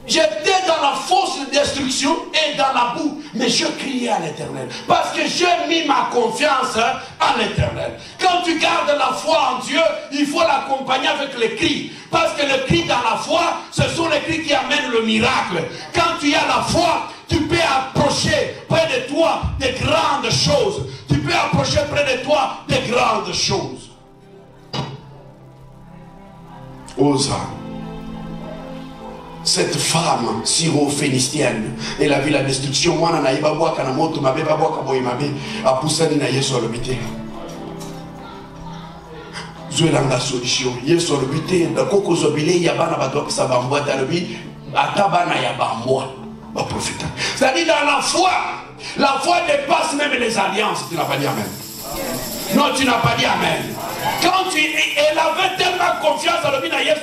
j'étais dans la fausse destruction et dans la boue, mais je criais à l'Éternel. Parce que j'ai mis ma confiance en l'Éternel. Quand tu gardes la foi en Dieu, il faut l'accompagner avec les cris. Parce que les cris dans la foi, ce sont les cris qui amènent le miracle. Quand tu as la foi, tu peux approcher près de toi des grandes choses. Tu peux approcher près de toi des grandes choses. Osa. Cette femme syro-phénicienne, elle a vu la destruction. Moi, je n'ai pas vu la moto, je n'ai pas vu la poussée de Yesu l'habité. Je n'ai pas de solution. Yesu l'habité, dans le zobile, il y a des gens qui savent boire dans le vie. À Tabana, il y a des mois. C'est-à-dire, dans la foi dépasse même les alliances. Tu n'as pas dit amen. Non, tu n'as pas dit amen. Quand elle avait tellement confiance dans le bien, il y a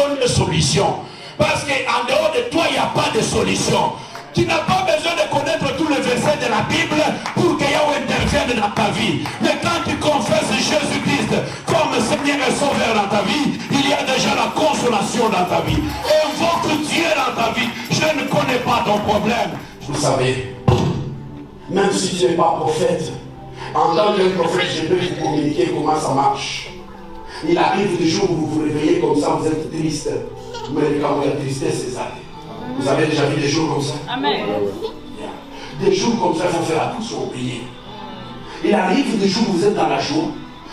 une solution. Parce qu'en dehors de toi, il n'y a pas de solution. Tu n'as pas besoin de connaître tous les versets de la Bible pour que Yahweh intervienne dans ta vie. Mais quand tu confesses Jésus-Christ comme Seigneur et Sauveur dans ta vie, il y a déjà la consolation dans ta vie. Invoque Dieu dans ta vie. Je ne connais pas ton problème. Vous savez, même si tu n'es pas prophète, en tant que prophète, je peux vous communiquer comment ça marche. Il arrive des jours où vous vous réveillez comme ça, vous êtes triste. Mais quand vous êtes tristesse, c'est ça. Vous avez déjà vu des jours comme ça? Amen. Des jours comme ça, il faut faire attention, oublier. Il arrive des jours où vous êtes dans la joie,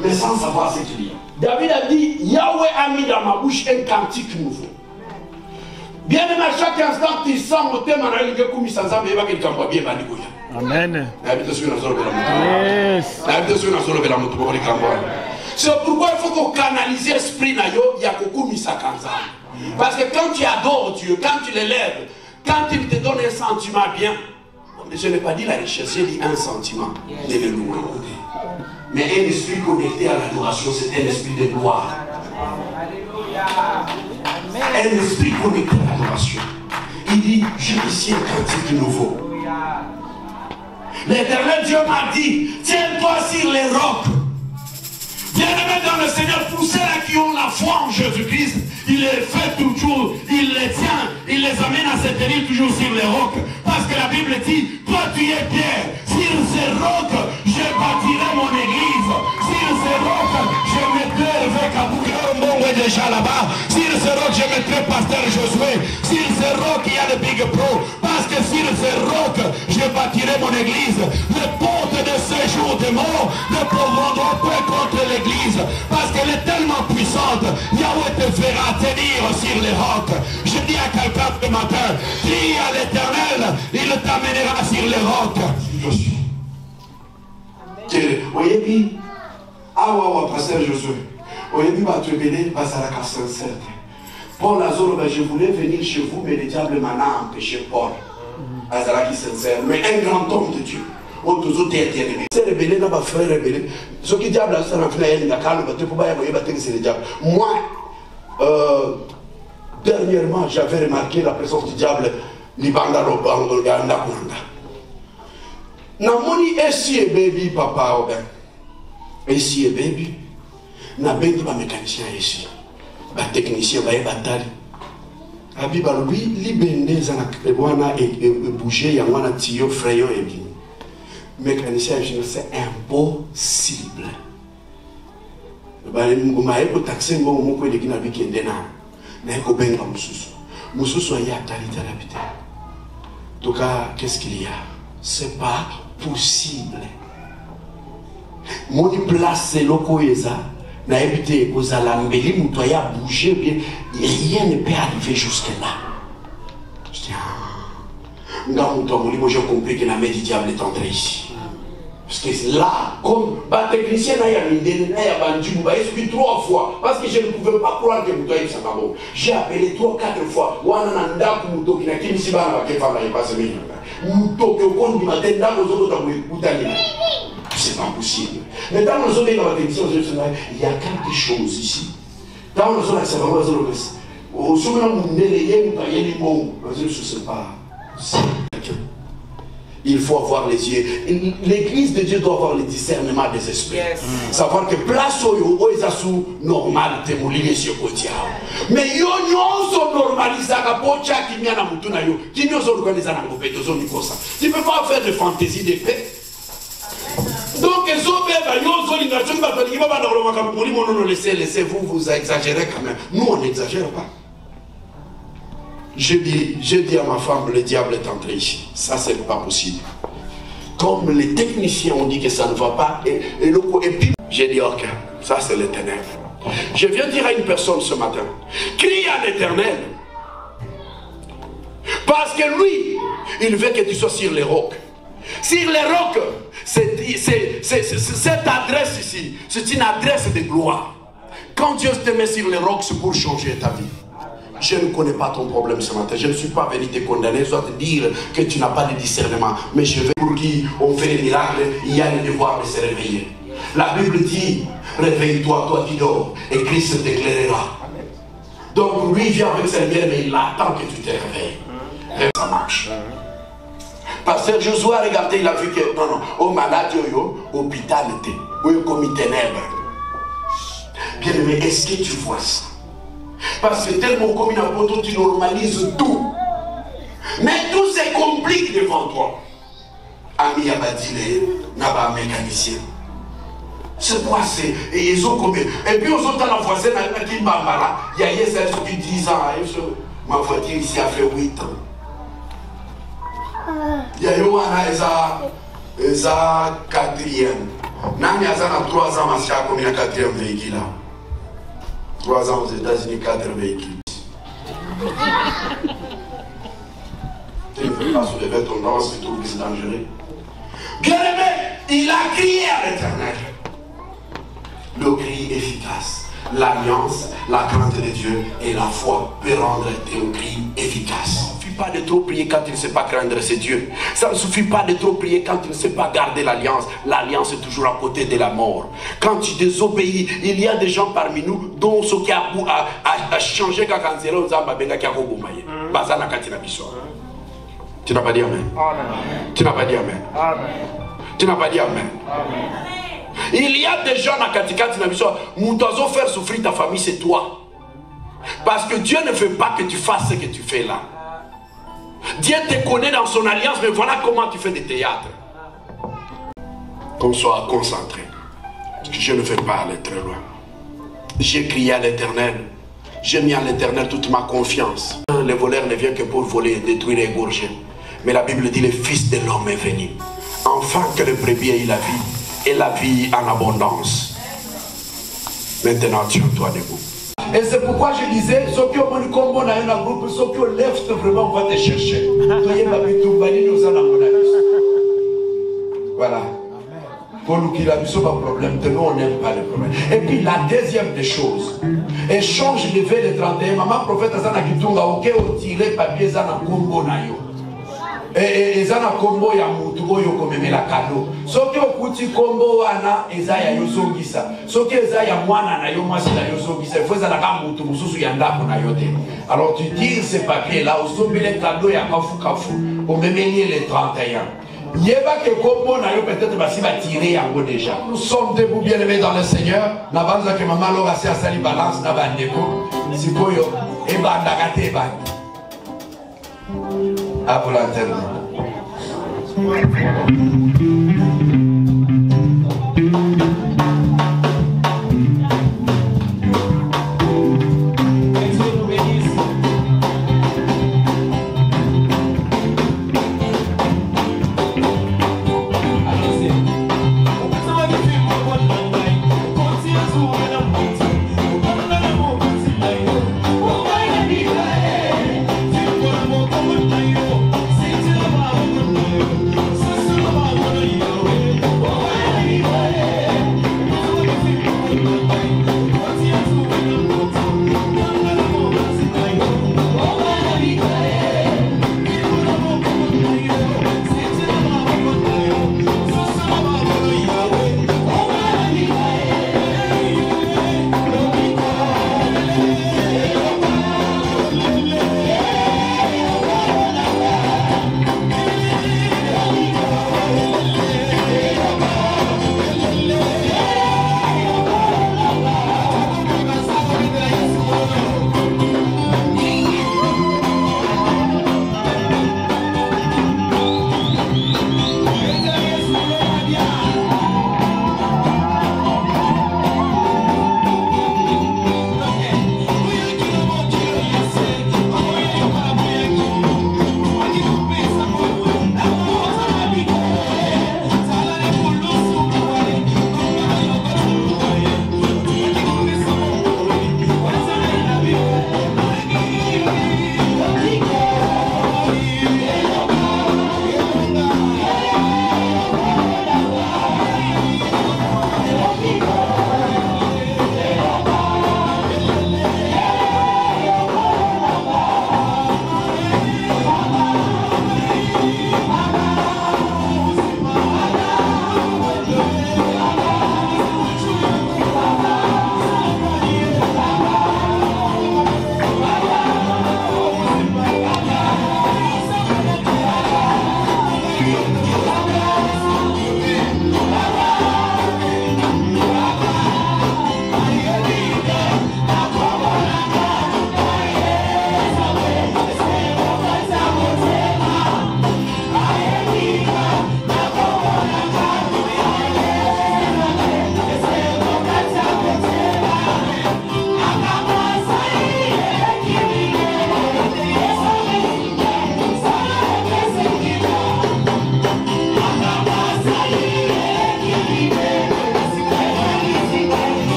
mais sans savoir ce qu'il y a. David a dit, Yahweh a mis dans ma bouche un cantique nouveau. Bien même à chaque instant, tu sens au thème en réalité comme il s'en va, il va qu'il t'envoie bien, Amen. C'est pourquoi il faut qu'on canalise l'esprit, il y a beaucoup mis sa kanza. Parce que quand tu adores Dieu, quand tu l'élèves, quand il te donne un sentiment bien, je n'ai pas dit la richesse, j'ai dit un sentiment de le louer. Mais un esprit connecté à l'adoration, c'est un esprit de gloire. Un esprit connecté à l'adoration. Il dit, j'ai ici un cantique nouveau. L'Éternel Dieu m'a dit, tiens-toi sur les rocs. Bien-aimés dans le Seigneur, pour ceux-là qui ont la foi en Jésus-Christ, il les fait toujours, il les tient, il les amène à se tenir toujours sur les rocs. Parce que la Bible dit, toi tu es Pierre, sur ces rocs, je bâtirai mon église. Sur ces rocs, je mettrai avec Abouka est déjà là-bas. Sur ces rocs, je mettrai Pasteur Josué. Sur ces rocs, il y a le Big Pro. Parce que sur ces rocs, je bâtirai mon église. Les portes de ce jour de mort ne pourront pas contre l'église. Parce qu'elle est tellement puissante. Yahweh te fera tenir sur les rocs. Je dis à quelqu'un ce matin, dis à l'Éternel, il t'amènera sur les rocs. Voyez, Pasteur Josué. Paul Lazaro, je voulais venir chez vous, mais le diable m'a empêché Paul. Mais un grand homme de Dieu. C'est rebellé dans ma frère rebellé. Ce qui diable a moi, dernièrement, j'avais remarqué la présence du diable. Namoni esi et baby papa oben. Esi et baby. Na bengi ba mécanicien ici. Ba technicien ba batali. Abi ba lui libende zana ebwana et bouger ya wana tio frayon et bien. Mécanicien c'est impossible. Ba ngoma eko taxi ngo moko de kina bikende na. Na eko benga mususu. Mususu ya tali talabite. En tout cas, qu'est-ce qu'il y a? C'est pas possible. Mon place c'est l'okoeza. Na évité aux alambeli moutoya bouger bien. Rien ne peut arriver jusque là. Je dis moi j'ai compris que la main du diable est entrée ici. Parce que là, comme le technicien n'a pas expliqué 3 fois. Parce que je ne pouvais pas croire que Moutoya ça va bon. J'ai appelé 3 ou 4 fois. C'est pas possible. Mais dans nos zones dans la télévision, il y a quelque chose ici. Dans nos zones, c'est pas au il faut avoir les yeux. L'église de Dieu doit avoir le discernement des esprits. Savoir que place où ils sont normal, te mourir les yeux. Mais ils sont normalisés. Tu ne peux pas faire de fantaisie de paix. Donc, laissez-vous, vous exagérez quand même. Nous, on n'exagère pas. Je dis à ma femme, le diable est entré ici. Ça, c'est pas possible. Comme les techniciens ont dit que ça ne va pas, et puis, j'ai dit, ok, ça c'est l'Éternel. Je viens dire à une personne ce matin, crie à l'Éternel. Parce que lui, il veut que tu sois sur les rocs. Sur les rocs, cette adresse ici, c'est une adresse de gloire. Quand Dieu te met sur les rocs, c'est pour changer ta vie. Je ne connais pas ton problème ce matin. Je ne suis pas venu te condamner, soit te dire que tu n'as pas de discernement. Mais je vais pour qui on fait des miracles, il y a le devoir de se réveiller. La Bible dit, réveille-toi, toi qui dors, et Christ t'éclairera. Donc lui vient avec sa lumière, mais il attend que tu te réveilles. Ça marche. Pasteur Josué a regardé, il a vu que, non, au malade, hôpital était, comme il ténèbres. Bien aimé, est-ce que tu vois ça? Parce que tellement comme une apôtre, tu normalises tout. Mais tout se complique devant toi. Ami Abadile, Naba mécanicien. C'est quoi c'est? Et ils ont combien? Et puis aux autres, la voisine qui m'a mal. Il y a celle qui 10 ans. Ma voiture ici a fait 8 ans. Il y a eu un 4e. Nani a 3 ans, ma chère, comme il y a 4e véhicule. 3 ans aux États-Unis, 4 véhicules. Tu ne veux pas soulever ton nom, c'est tout, c'est dangereux. Bien aimé, il a crié à l'Éternel. Le cri efficace. L'alliance, la crainte de Dieu et la foi peut rendre tes cris efficaces. Il ne suffit pas de trop prier quand tu ne sais pas craindre ses dieux. Ça ne suffit pas de trop prier quand tu ne sais pas garder l'alliance. L'alliance est toujours à côté de la mort. Quand tu désobéis, il y a des gens parmi nous dont ce qui a changé quand tu n'as pas dit amen. Tu n'as pas dit amen. Tu n'as pas dit amen. Il y a des gens à Katikati Nabiso, Moutazo faire souffrir ta famille, c'est toi. Parce que Dieu ne veut pas que tu fasses ce que tu fais là. Dieu te connaît dans son alliance, mais voilà comment tu fais des théâtres. Qu'on soit concentré. Parce que je ne veux pas aller très loin. J'ai crié à l'Éternel. J'ai mis à l'Éternel toute ma confiance. Le voleur ne vient que pour voler, détruire et égorger. Mais la Bible dit le Fils de l'homme est venu. Enfin que le brebis ait la vie. Et la vie en abondance. Maintenant, tiens-toi debout. Et c'est pourquoi je disais, ceux qui ont un combo dans un groupe, ceux qui ont left, vraiment, on va te chercher. Voilà. Pour nous qui l'avons pas de problème, nous on n'aime pas le problème. Et puis la deuxième des choses, échange de veille de 31, maman prophète Azana Kitunga, ok, on tirait papier Zana combo na yo. Et Zana combo ya mutu oyo komemela cadeau. Soki okuti combo wana eza ya yozongisa. Soki eza ya mwana na yo mwasi na yozongisa. Il faut ça la mutu mususu ya ndako na yo te. Alors tu tires ces papiers là, osombele cadeau ya kafu omemeli le 31. Yeba que combo na yo peut-être basi va tirer yango déjà. Nous sommes debout bien aimés dans le Seigneur. Na banza que maman lo basi asali balance na bandeko. Sikoyo e bandaka te bandi. À vous l'interne.